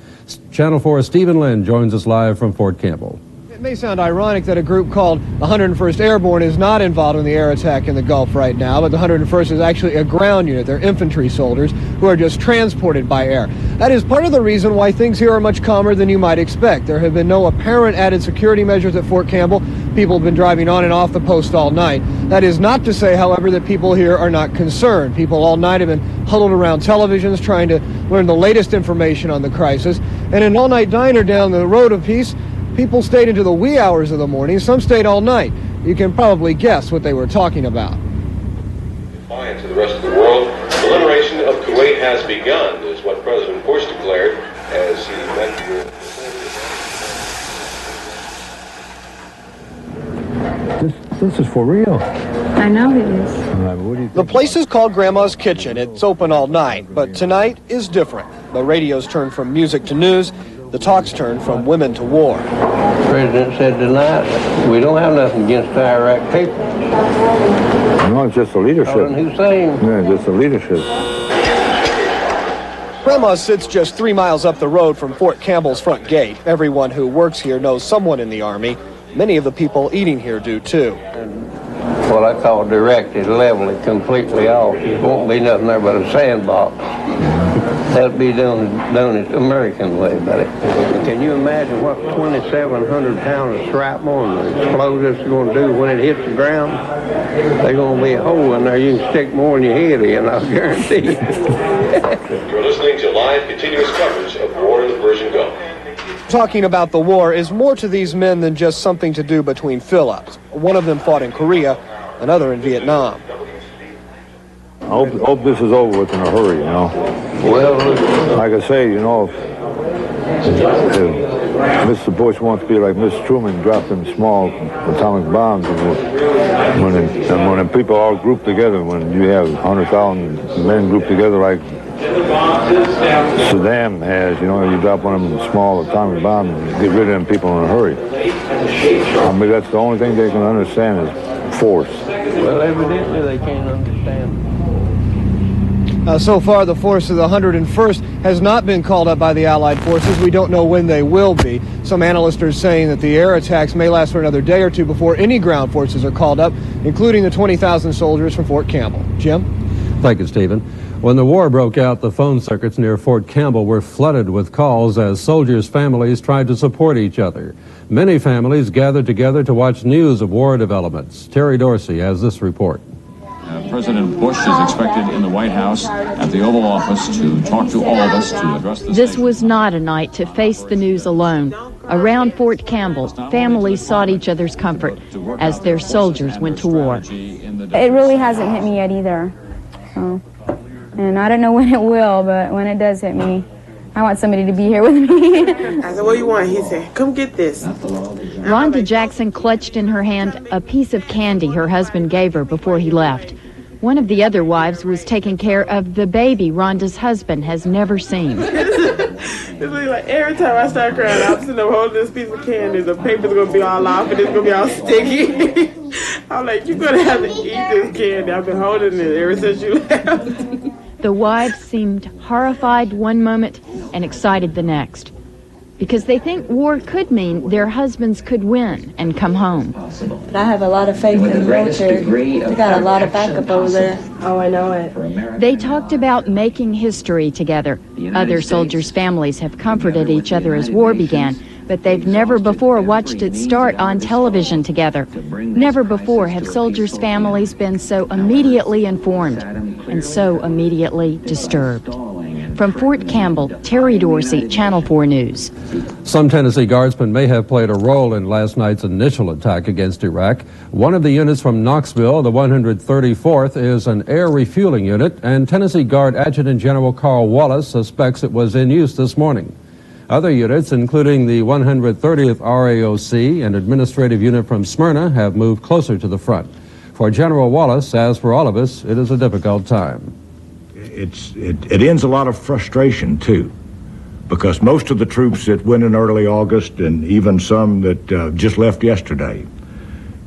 Speaker 17: Channel 4's Stephen Lynn joins us live from Fort Campbell.
Speaker 6: It may sound ironic that a group called the 101st Airborne is not involved in the air attack in the Gulf right now, but the 101st is actually a ground unit. They're infantry soldiers who are just transported by air. That is part of the reason why things here are much calmer than you might expect. There have been no apparent added security measures at Fort Campbell. People have been driving on and off the post all night. That is not to say, however, that people here are not concerned. People all night have been huddled around televisions trying to learn the latest information on the crisis. And in an all-night diner down the road a piece, people stayed into the wee hours of the morning. Some stayed all night. You can probably guess what they were talking about.
Speaker 20: Defiant to the rest of the world, the liberation of Kuwait has begun, is what President Bush declared as he met with...
Speaker 21: This is for real.
Speaker 22: I know it is.
Speaker 6: The place is called Grandma's Kitchen. It's open all night, but tonight is different. The radio's turned from music to news. The talk's turned from women to war.
Speaker 23: The president said tonight, we don't have nothing against the Iraq people.
Speaker 21: No, it's just the leadership.
Speaker 23: Saddam Hussein.
Speaker 21: Yeah, just the leadership.
Speaker 6: Grandma's sits just 3 miles up the road from Fort Campbell's front gate. Everyone who works here knows someone in the Army. Many of the people eating here do too.
Speaker 23: What I call directed, level it completely off. It won't be nothing there but a sandbox. That'll be done it American way, buddy. Can you imagine what 2,700 pounds of shrapnel and explosives are going to do when it hits the ground? There's going to be a hole in there you can stick more than your head in, I'll guarantee you.
Speaker 20: You're listening to live continuous coverage of war in the Persian Gulf.
Speaker 6: Talking about the war is more to these men than just something to do between fill-ups. One of them fought in Korea, another in Vietnam.
Speaker 21: I hope this is over with in a hurry, you know.
Speaker 23: Well,
Speaker 21: like I say, you know, if Mr. Bush wants to be like Mr. Truman, drop them small atomic bombs, and when people all group together, when you have 100,000 men grouped together like Saddam has, you know, you drop one of them small atomic bombs and get rid of them people in a hurry. I mean, that's the only thing they can understand is force.
Speaker 23: Well, evidently they can't understand.
Speaker 6: So far, the force of the 101st has not been called up by the Allied forces. We don't know when they will be. Some analysts are saying that the air attacks may last for another day or two before any ground forces are called up, including the 20,000 soldiers from Fort Campbell. Jim?
Speaker 17: Thank you, Stephen. When the war broke out, the phone circuits near Fort Campbell were flooded with calls as soldiers' families tried to support each other. Many families gathered together to watch news of war developments. Terry Dorsey has this report.
Speaker 24: President Bush is expected in the White House at the Oval Office to talk to all of us to address the
Speaker 25: This was not a night to face the news alone. Around Fort Campbell, families sought each other's comfort as their soldiers went to war.
Speaker 26: It really hasn't hit me yet either. So, and I don't know when it will, but when it does hit me, I want somebody to be here with me.
Speaker 27: I said, what do you want? He said, come get this.
Speaker 25: Rhonda Jackson clutched in her hand a piece of candy her husband gave her before he left. One of the other wives was taking care of the baby Rhonda's husband has never seen.
Speaker 27: It's like every time I start crying, I'm sitting there holding this piece of candy. The paper's going to be all off and it's going to be all sticky. I'm like, you're going to have to eat this candy. I've been holding it ever since you left.
Speaker 25: The wives seemed horrified one moment and excited the next, because they think war could mean their husbands could win and come home.
Speaker 26: But I have a lot of faith in the military. They got a lot of backup over there. Oh, I know it.
Speaker 25: They talked about making history together. Other soldiers' families have comforted each other as war began, but they've never before watched it start on television together. Never before have soldiers' families been so immediately informed and so immediately disturbed. From Fort Campbell, Terry Dorsey, Channel 4 News.
Speaker 17: Some Tennessee Guardsmen may have played a role in last night's initial attack against Iraq. One of the units from Knoxville, the 134th, is an air refueling unit, and Tennessee Guard Adjutant General Carl Wallace suspects it was in use this morning. Other units, including the 130th RAOC and administrative unit from Smyrna, have moved closer to the front. For General Wallace, as for all of us, it is a difficult time.
Speaker 28: It ends a lot of frustration, too, because most of the troops that went in early August, and even some that just left yesterday,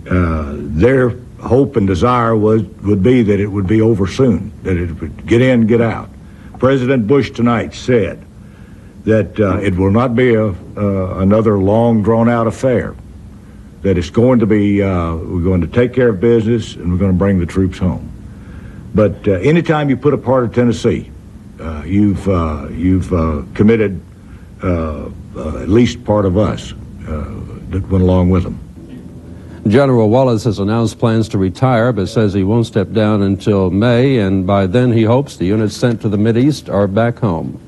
Speaker 28: their hope and desire would be that it would be over soon, that it would get in, get out. President Bush tonight said that it will not be another long, drawn-out affair, that it's going to be, we're going to take care of business, and we're going to bring the troops home. But anytime you put a part of Tennessee, you've committed at least part of us that went along with them.
Speaker 17: General Wallace has announced plans to retire, but says he won't step down until May, and by then he hopes the units sent to the Mideast are back home.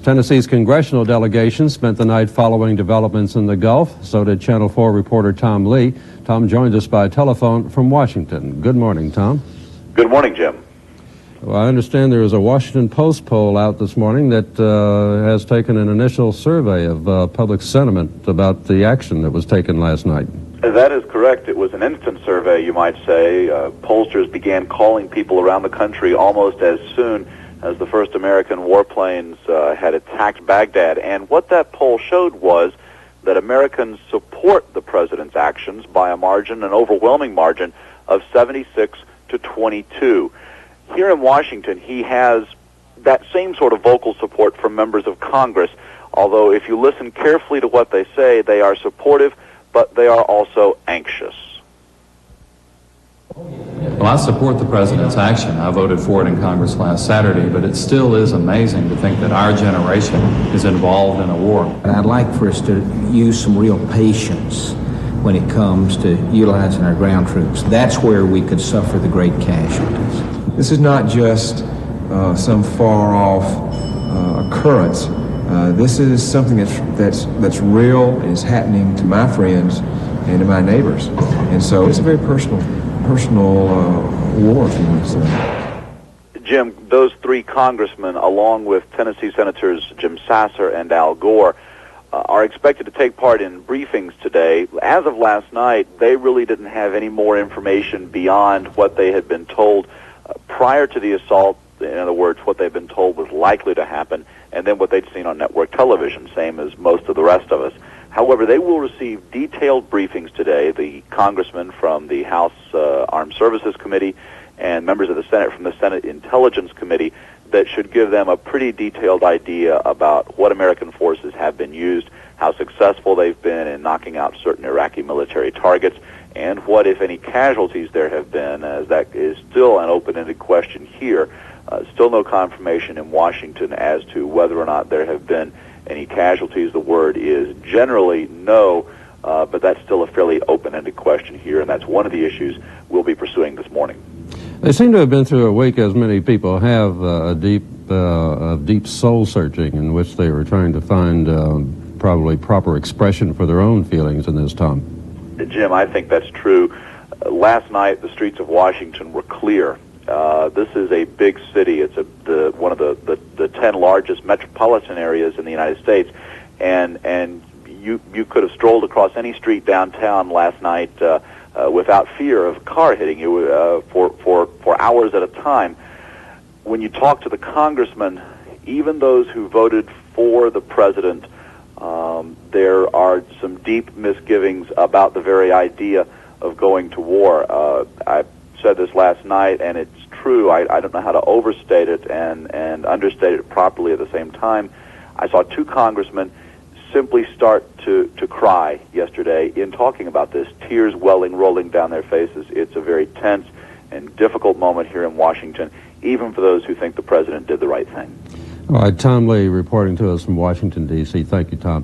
Speaker 17: Tennessee's congressional delegation spent the night following developments in the Gulf. So did Channel 4 reporter Tom Lee. Tom joins us by telephone from Washington. Good morning, Tom.
Speaker 29: Good morning, Jim.
Speaker 17: Well, I understand there is a Washington Post poll out this morning that has taken an initial survey of public sentiment about the action that was taken last night.
Speaker 3: That is correct. It was an instant survey, you might say. Pollsters began calling people around the country almost as soon as the first American warplanes had attacked Baghdad. And what that poll showed was that Americans support the president's actions by a margin, an overwhelming margin, of 76 to 22. Here in Washington, he has that same sort of vocal support from members of Congress, although if you listen carefully to what they say, they are supportive, but they are also anxious.
Speaker 24: Well, I support the president's action. I voted for it in Congress last Saturday, but it still is amazing to think that our generation is involved in a war.
Speaker 5: And I'd like for us to use some real patience when it comes to utilizing our ground troops. That's where we could suffer the great casualties.
Speaker 7: This is not just some far-off occurrence. This is something that's real and is happening to my friends and to my neighbors. And so it's a very personal war, if you want to say.
Speaker 3: Jim, those three congressmen, along with Tennessee Senators Jim Sasser and Al Gore, are expected to take part in briefings today. As of last night, they really didn't have any more information beyond what they had been told prior to the assault. In other words, what they've been told was likely to happen, and then what they'd seen on network television, same as most of the rest of us. However, they will receive detailed briefings today, the congressmen from the House Armed Services Committee and members of the Senate from the Senate Intelligence Committee, that should give them a pretty detailed idea about what American forces have been used, how successful they've been in knocking out certain Iraqi military targets, and what, if any, casualties there have been, as that is still an open-ended question here. Still no confirmation in Washington as to whether or not there have been any casualties. The word is generally no, but that's still a fairly open-ended question here, and that's one of the issues we'll be pursuing this morning.
Speaker 17: They seem to have been through a week, as many people have, a deep soul searching in which they were trying to find probably proper expression for their own feelings in this time.
Speaker 3: Jim, I think that's true. Last night, the streets of Washington were clear. This is a big city. It's one of the 10 largest metropolitan areas in the United States, and you could have strolled across any street downtown last night without fear of a car hitting you for hours at a time. When you talk to the congressmen, even those who voted for the president, there are some deep misgivings about the very idea of going to war. I said this last night, and it's true. I don't know how to overstate it and understate it properly at the same time. I saw two congressmen simply start to cry yesterday in talking about this, tears rolling down their faces. It's a very tense and difficult moment here in Washington, even for those who think the president did the right thing.
Speaker 17: All right, Tom Lee reporting to us from Washington, D.C. Thank you, Tom.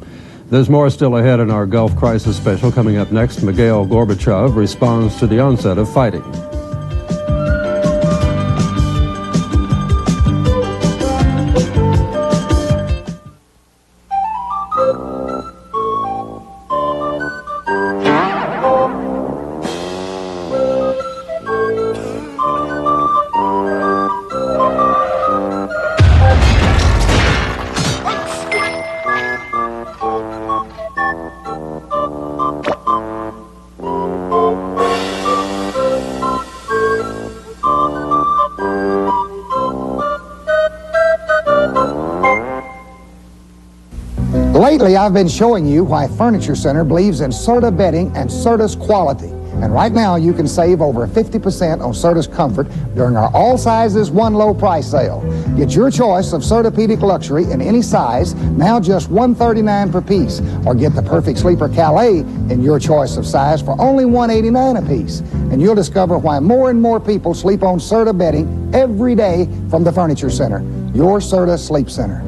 Speaker 17: There's more still ahead in our Gulf Crisis special. Coming up next, Mikhail Gorbachev responds to the onset of fighting.
Speaker 8: Lately, I've been showing you why Furniture Center believes in Serta bedding and Serta's quality. And right now, you can save over 50% on Serta's comfort during our all sizes, one low price sale. Get your choice of Sertapedic luxury in any size, now just $139 per piece. Or get the perfect sleeper Calais in your choice of size for only $189 a piece. And you'll discover why more and more people sleep on Serta bedding every day from the Furniture Center, your Serta Sleep Center.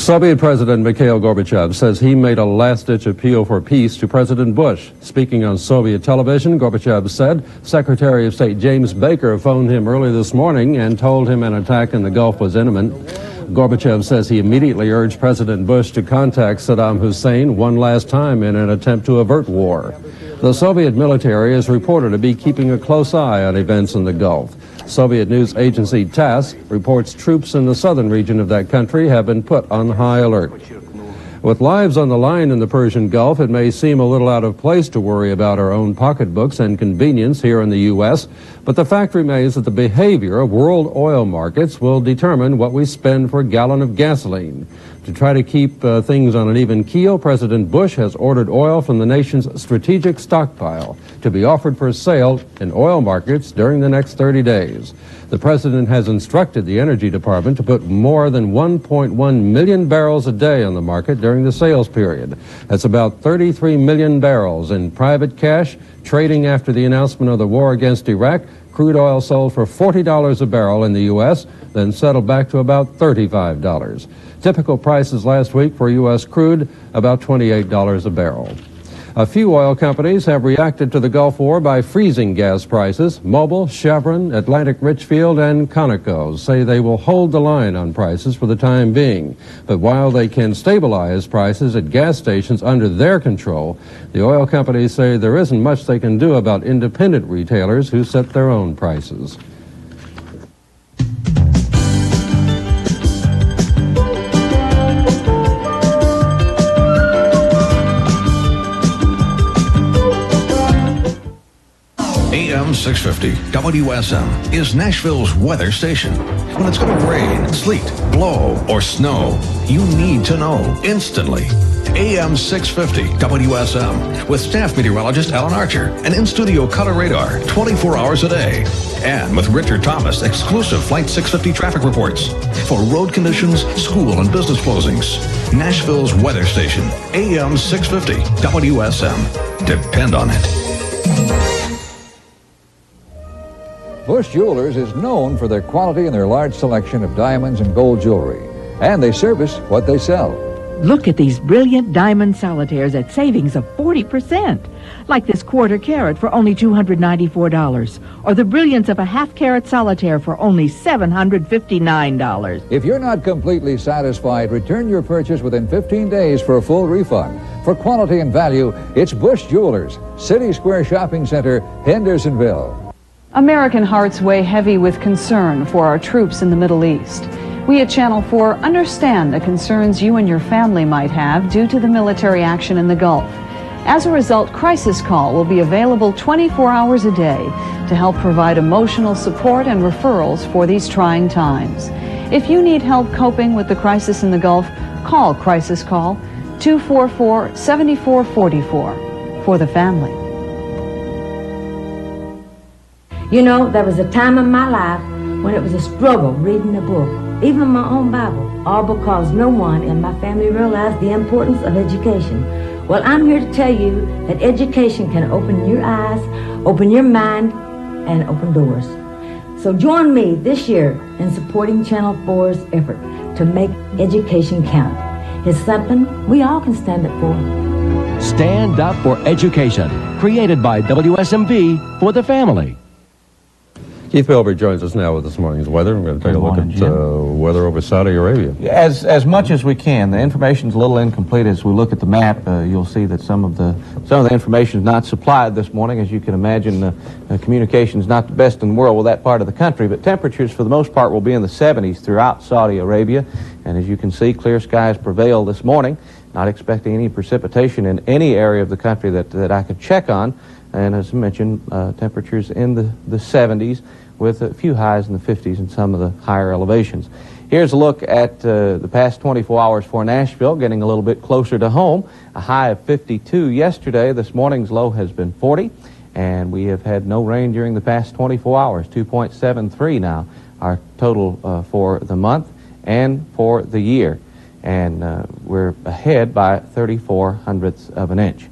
Speaker 17: Soviet President Mikhail Gorbachev says he made a last-ditch appeal for peace to President Bush. Speaking on Soviet television, Gorbachev said Secretary of State James Baker phoned him early this morning and told him an attack in the Gulf was imminent. Gorbachev says he immediately urged President Bush to contact Saddam Hussein one last time in an attempt to avert war. The Soviet military is reported to be keeping a close eye on events in the Gulf. Soviet news agency TASS reports troops in the southern region of that country have been put on high alert. With lives on the line in the Persian Gulf, it may seem a little out of place to worry about our own pocketbooks and convenience here in the U.S., but the fact remains that the behavior of world oil markets will determine what we spend for a gallon of gasoline. To try to keep things on an even keel, President Bush has ordered oil from the nation's strategic stockpile to be offered for sale in oil markets during the next 30 days. The president has instructed the Energy Department to put more than 1.1 million barrels a day on the market during the sales period. That's about 33 million barrels in private cash. Trading after the announcement of the war against Iraq, crude oil sold for $40 a barrel in the U.S., then settled back to about $35. Typical prices last week for U.S. crude, about $28 a barrel. A few oil companies have reacted to the Gulf War by freezing gas prices. Mobil, Chevron, Atlantic Richfield, and Conoco say they will hold the line on prices for the time being. But while they can stabilize prices at gas stations under their control, the oil companies say there isn't much they can do about independent retailers who set their own prices.
Speaker 16: AM 650 WSM is Nashville's weather station. When it's going to rain, sleet, blow, or snow, you need to know instantly. AM 650 WSM with staff meteorologist Alan Archer and in-studio color radar 24 hours a day. And with Richard Thomas, exclusive Flight 650 traffic reports for road conditions, school and business closings. Nashville's weather station, AM 650 WSM. Depend on it.
Speaker 4: Bush Jewelers is known for their quality and their large selection of diamonds and gold jewelry. And they service what they sell.
Speaker 9: Look at these brilliant diamond solitaires at savings of 40%. Like this quarter carat for only $294. Or the brilliance of a half carat solitaire for only $759.
Speaker 4: If you're not completely satisfied, return your purchase within 15 days for a full refund. For quality and value, it's Bush Jewelers, City Square Shopping Center, Hendersonville.
Speaker 10: American hearts weigh heavy with concern for our troops in the Middle East. We at Channel 4 understand the concerns you and your family might have due to the military action in the Gulf. As a result, Crisis Call will be available 24 hours a day to help provide emotional support and referrals for these trying times. If you need help coping with the crisis in the Gulf, call Crisis Call 244-7444 for the family.
Speaker 11: You know, there was a time in my life when it was a struggle reading a book, even my own Bible, all because no one in my family realized the importance of education. Well, I'm here to tell you that education can open your eyes, open your mind, and open doors. So join me this year in supporting Channel 4's effort to make education count. It's something we all can stand up for.
Speaker 12: Stand Up for Education, created by WSMV for the family.
Speaker 17: Keith Bilber joins us now with this morning's weather. We're going to take a look at weather over Saudi Arabia.
Speaker 13: As much as we can. The information's a little incomplete. As we look at the map, you'll see that some of the information is not supplied this morning. As you can imagine, communication is not the best in the world with that part of the country, but temperatures for the most part will be in the 70s throughout Saudi Arabia. And as you can see, clear skies prevail this morning. Not expecting any precipitation in any area of the country that I could check on. And as I mentioned, temperatures in the 70s with a few highs in the 50s in some of the higher elevations. Here's a look at the past 24 hours for Nashville, getting a little bit closer to home. A high of 52 yesterday. This morning's low has been 40, and we have had no rain during the past 24 hours. 2.73 now, our total for the month and for the year. And we're ahead by 34/100ths of an inch.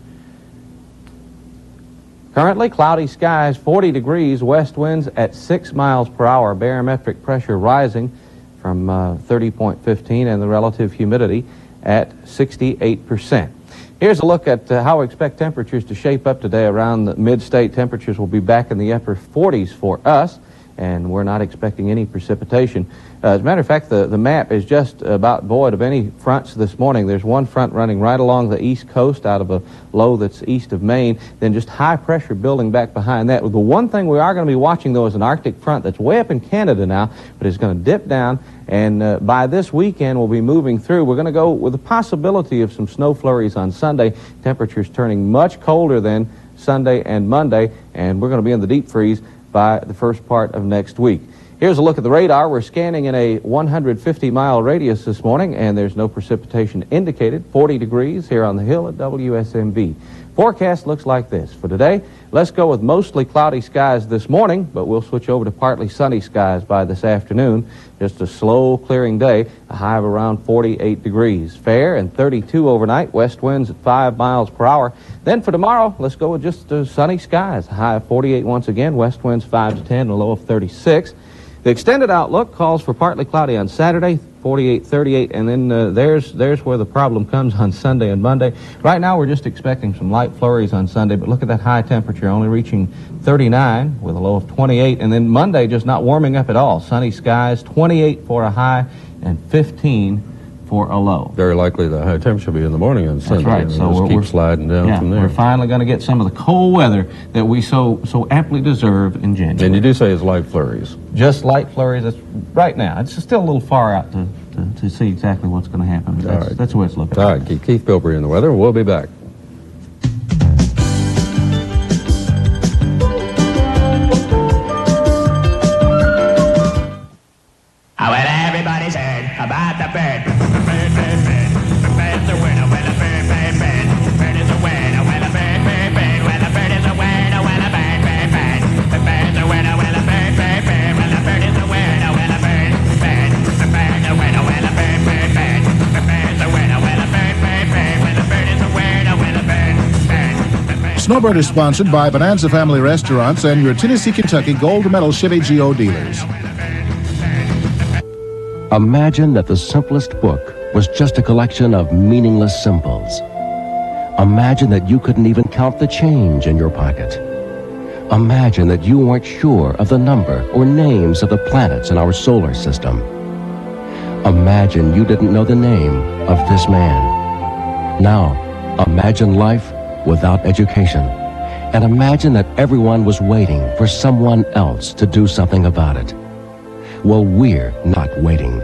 Speaker 13: Currently, cloudy skies, 40 degrees, west winds at 6 miles per hour, barometric pressure rising from 30.15, and the relative humidity at 68%. Here's a look at how we expect temperatures to shape up today. Around the mid-state, temperatures will be back in the upper 40s for us, and we're not expecting any precipitation. As a matter of fact, the map is just about void of any fronts this morning. There's one front running right along the east coast out of a low that's east of Maine, then just high pressure building back behind that. The one thing we are going to be watching, though, is an Arctic front that's way up in Canada now, but it's going to dip down, and by this weekend we'll be moving through. We're going to go with the possibility of some snow flurries on Sunday. Temperatures turning much colder than Sunday and Monday, and we're going to be in the deep freeze by the first part of next week. Here's a look at the radar. We're scanning in a 150-mile radius this morning, and there's no precipitation indicated. 40 degrees here on the hill at WSMV. Forecast looks like this. For today, let's go with mostly cloudy skies this morning, but we'll switch over to partly sunny skies by this afternoon. Just a slow clearing day, a high of around 48 degrees. Fair and 32 overnight, west winds at 5 miles per hour. Then for tomorrow, let's go with just sunny skies, a high of 48 once again, west winds 5 to 10, and a low of 36. The extended outlook calls for partly cloudy on Saturday, 48, 38, and then there's where the problem comes on Sunday and Monday. Right now, we're just expecting some light flurries on Sunday, but look at that high temperature, only reaching 39 with a low of 28, and then Monday just not warming up at all. Sunny skies, 28 for a high and 15 for a low.
Speaker 17: Very likely the high temperature will be in the morning on Sunday.
Speaker 13: That's right. So
Speaker 17: we'll keep sliding down from there.
Speaker 13: We're finally going to get some of the cold weather that we so amply deserve in January.
Speaker 17: And you do say it's light flurries.
Speaker 13: Just light flurries. That's right now. It's still a little far out to see exactly what's going to happen. That's the way it's looking.
Speaker 17: All right, keep Keith Bilbrey in the weather. We'll be back.
Speaker 1: Everybody's heard about the bird. Bird, bird, bird. The bird's a winner when a bird, bird, bird. Bird is a winner when a bird, bird, bird. When a bird is a winner when a bird, bird, bird. The bird's a winner when a bird, bird, bird. When a bird is a winner when a bird, bird. The bird's a winner when a bird, bird, bird. The bird's a winner when a bird, bird, bird. When a bird is a winner when a bird, bird.
Speaker 2: Snowbird is sponsored by Bonanza Family Restaurants and your Tennessee, Kentucky Gold Medal Chevy Geo dealers.
Speaker 12: Imagine that the simplest book was just a collection of meaningless symbols. Imagine that you couldn't even count the change in your pocket. Imagine that you weren't sure of the number or names of the planets in our solar system. Imagine you didn't know the name of this man. Now, imagine life without education. And imagine that everyone was waiting for someone else to do something about it. Well, we're not waiting.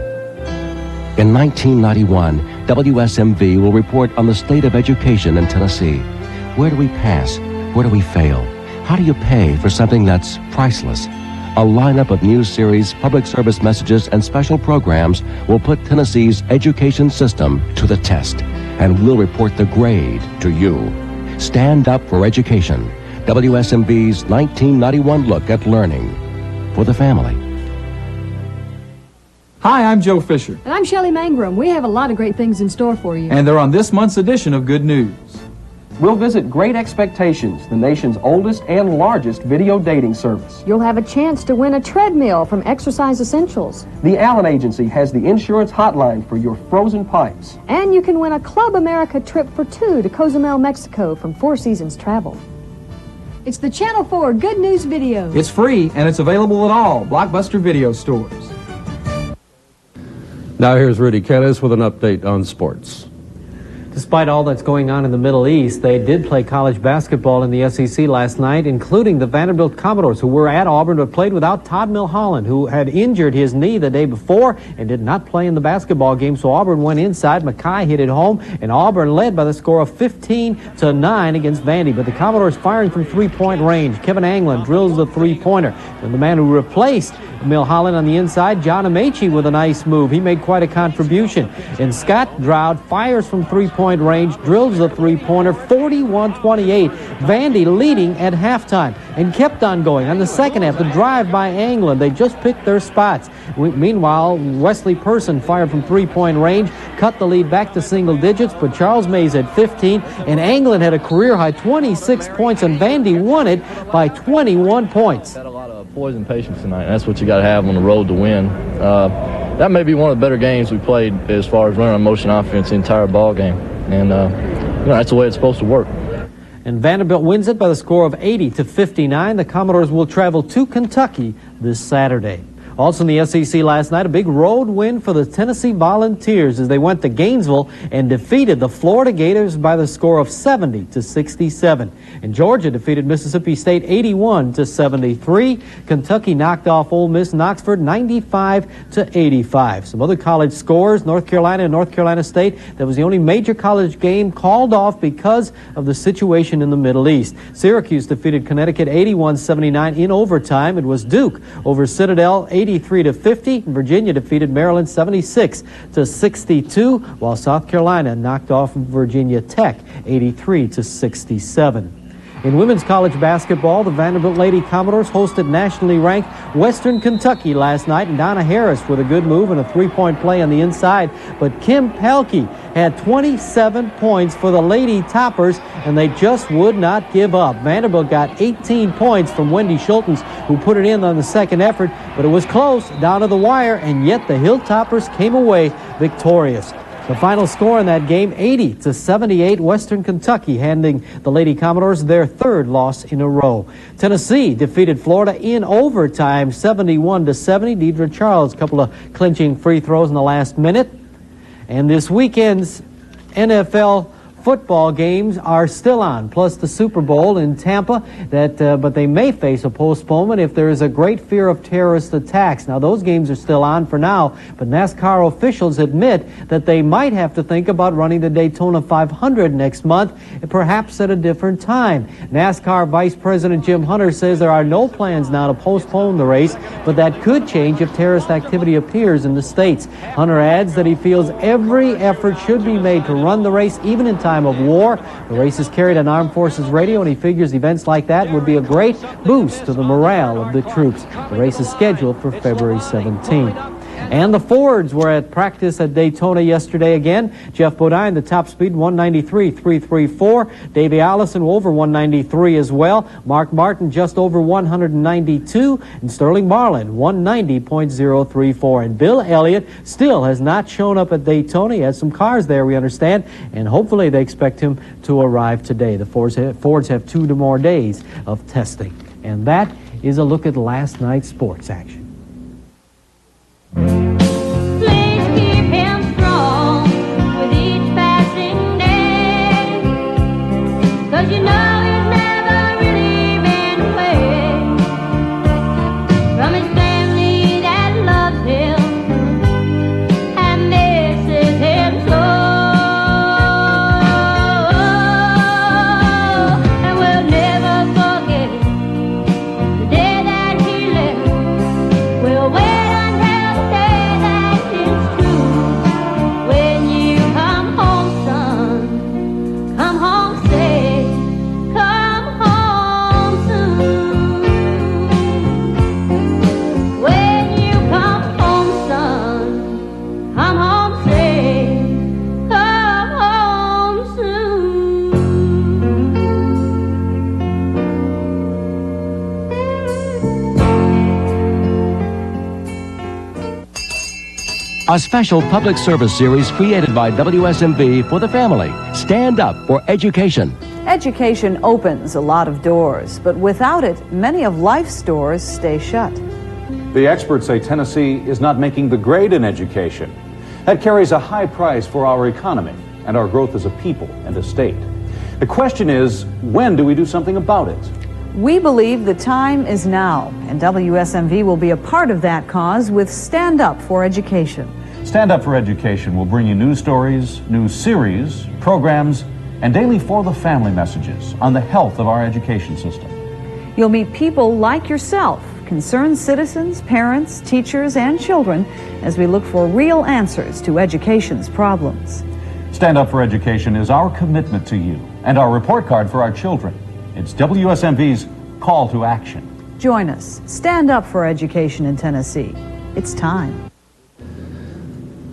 Speaker 12: In 1991, WSMV will report on the state of education in Tennessee. Where do we pass? Where do we fail? How do you pay for something that's priceless? A lineup of news series, public service messages, and special programs will put Tennessee's education system to the test, and we'll report the grade to you. Stand up for education. WSMV's 1991 look at learning for the family.
Speaker 14: Hi, I'm Joe Fisher.
Speaker 15: And I'm Shelley Mangrum. We have a lot of great things in store for you.
Speaker 14: And they're on this month's edition of Good News.
Speaker 18: We'll visit Great Expectations, the nation's oldest and largest video dating service.
Speaker 15: You'll have a chance to win a treadmill from Exercise Essentials.
Speaker 18: The Allen Agency has the insurance hotline for your frozen pipes.
Speaker 15: And you can win a Club America trip for two to Cozumel, Mexico from Four Seasons Travel. It's the Channel 4 Good News Video.
Speaker 14: It's free and it's available at all Blockbuster video stores.
Speaker 17: Now here's Rudy Kennis with an update on sports.
Speaker 19: Despite all that's going on in the Middle East, they did play college basketball in the SEC last night, including the Vanderbilt Commodores, who were at Auburn but played without Todd Milholland, who had injured his knee the day before and did not play in the basketball game. So Auburn went inside. Mackay hit it home, and Auburn led by the score of 15-9 against Vandy. But the Commodores firing from three-point range. Kevin Anglin drills the three-pointer. And the man who replaced Milholland on the inside, John Amaechi, with a nice move. He made quite a contribution. And Scott Dowd fires from three-point range, drills the three-pointer, 41-28. Vandy leading at halftime and kept on going. On the second half, the drive by Anglin, they just picked their spots. Meanwhile, Wesley Person fired from three-point range, cut the lead back to single digits, but Charles Mays had 15, and Anglin had a career-high 26 points, and Vandy won it by 21 points.
Speaker 20: Had a lot of poison patience tonight. That's what you got to have on the road to win.
Speaker 6: that may be one of the better games we played as far as running on motion offense the entire ball game. And, that's the way it's supposed to work.
Speaker 19: And Vanderbilt wins it by the score of 80-59. The Commodores will travel to Kentucky this Saturday. Also in the SEC last night, a big road win for the Tennessee Volunteers as they went to Gainesville and defeated the Florida Gators by the score of 70-67. And Georgia defeated Mississippi State 81-73. Kentucky knocked off Ole Miss and Oxford 95-85. Some other college scores: North Carolina and North Carolina State. That was the only major college game called off because of the situation in the Middle East. Syracuse defeated Connecticut 81-79 in overtime. It was Duke over Citadel 83-50. Virginia defeated Maryland 76-62, while South Carolina knocked off Virginia Tech 83-67. In women's college basketball, the Vanderbilt Lady Commodores hosted nationally ranked Western Kentucky last night, and Donna Harris with a good move and a three-point play on the inside. But Kim Pelkey had 27 points for the Lady Toppers, and they just would not give up. Vanderbilt got 18 points from Wendy Schultens, who put it in on the second effort, but it was close down to the wire, and yet the Hilltoppers came away victorious. The final score in that game, 80-78, Western Kentucky handing the Lady Commodores their third loss in a row. Tennessee defeated Florida in overtime, 71-70. Deidre Charles, a couple of clinching free throws in the last minute. And this weekend's NFL football games are still on, plus the Super Bowl in Tampa, but they may face a postponement if there is a great fear of terrorist attacks. Now, those games are still on for now, but NASCAR officials admit that they might have to think about running the Daytona 500 next month, perhaps at a different time. NASCAR Vice President Jim Hunter says there are no plans now to postpone the race, but that could change if terrorist activity appears in the states. Hunter adds that he feels every effort should be made to run the race, even in time of war. The race is carried on Armed Forces Radio, and he figures events like that would be a great boost to the morale of the troops. The race is scheduled for February 17th. And the Fords were at practice at Daytona yesterday again. Jeff Bodine, the top speed, 193.334. Davey Allison over 193 as well. Mark Martin just over 192. And Sterling Marlin, 190.034. And Bill Elliott still has not shown up at Daytona. He has some cars there, we understand, and hopefully they expect him to arrive today. The Fords have 2 more days of testing. And that is a look at last night's sports action.
Speaker 20: Please keep him strong with each passing day, 'cause you know he's never really been away from his family that loves him and misses him so, and we'll never forget the day that he left. We'll wait
Speaker 12: A special public service series created by WSMV for the family. Stand up for education.
Speaker 10: Education opens a lot of doors, but without it, many of life's doors stay shut.
Speaker 21: The experts say Tennessee is not making the grade in education. That carries a high price for our economy and our growth as a people and a state. The question is, when do we do something about it?
Speaker 10: We believe the time is now, and WSMV will be a part of that cause with Stand Up for Education.
Speaker 21: Stand Up for Education will bring you news stories, news series, programs, and daily For the Family messages on the health of our education system.
Speaker 10: You'll meet people like yourself, concerned citizens, parents, teachers, and children, as we look for real answers to education's problems.
Speaker 21: Stand Up for Education is our commitment to you and our report card for our children. It's WSMV's call to action.
Speaker 10: Join us. Stand up for education in Tennessee. It's time.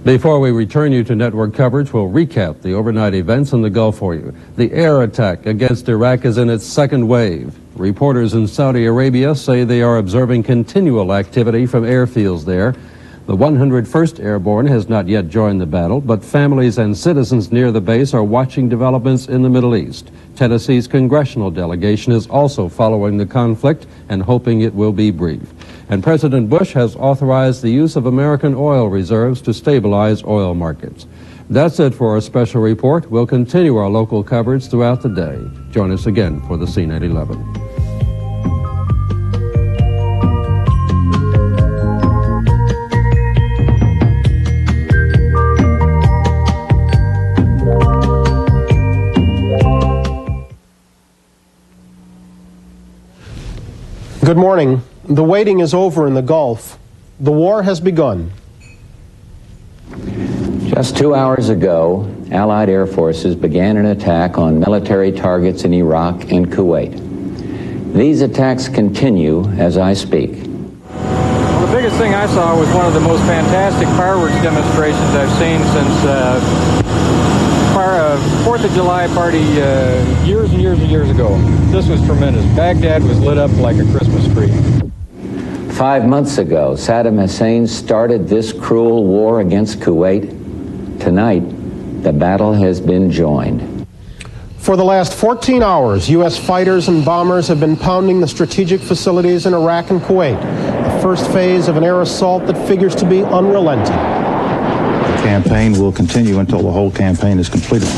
Speaker 17: Before we return you to network coverage, we'll recap the overnight events in the Gulf for you. The air attack against Iraq is in its second wave. Reporters in Saudi Arabia say they are observing continual activity from airfields there. The 101st Airborne has not yet joined the battle, but families and citizens near the base are watching developments in the Middle East. Tennessee's congressional delegation is also following the conflict and hoping it will be brief. And President Bush has authorized the use of American oil reserves to stabilize oil markets. That's it for our special report. We'll continue our local coverage throughout the day. Join us again for the CNET 11.
Speaker 5: Good morning. The waiting is over in the Gulf. The war has begun.
Speaker 22: Just 2 hours ago, Allied air forces began an attack on military targets in Iraq and Kuwait. These attacks continue as I speak.
Speaker 23: Well, the biggest thing I saw was one of the most fantastic fireworks demonstrations I've seen since 4th of July party years and years and years ago. This was tremendous. Baghdad was lit up like a Christmas tree.
Speaker 22: 5 months ago, Saddam Hussein started this cruel war against Kuwait. Tonight, the battle has been joined.
Speaker 5: For the last 14 hours, U.S. fighters and bombers have been pounding the strategic facilities in Iraq and Kuwait, the first phase of an air assault that figures to be unrelenting.
Speaker 24: The campaign will continue until the whole campaign is completed.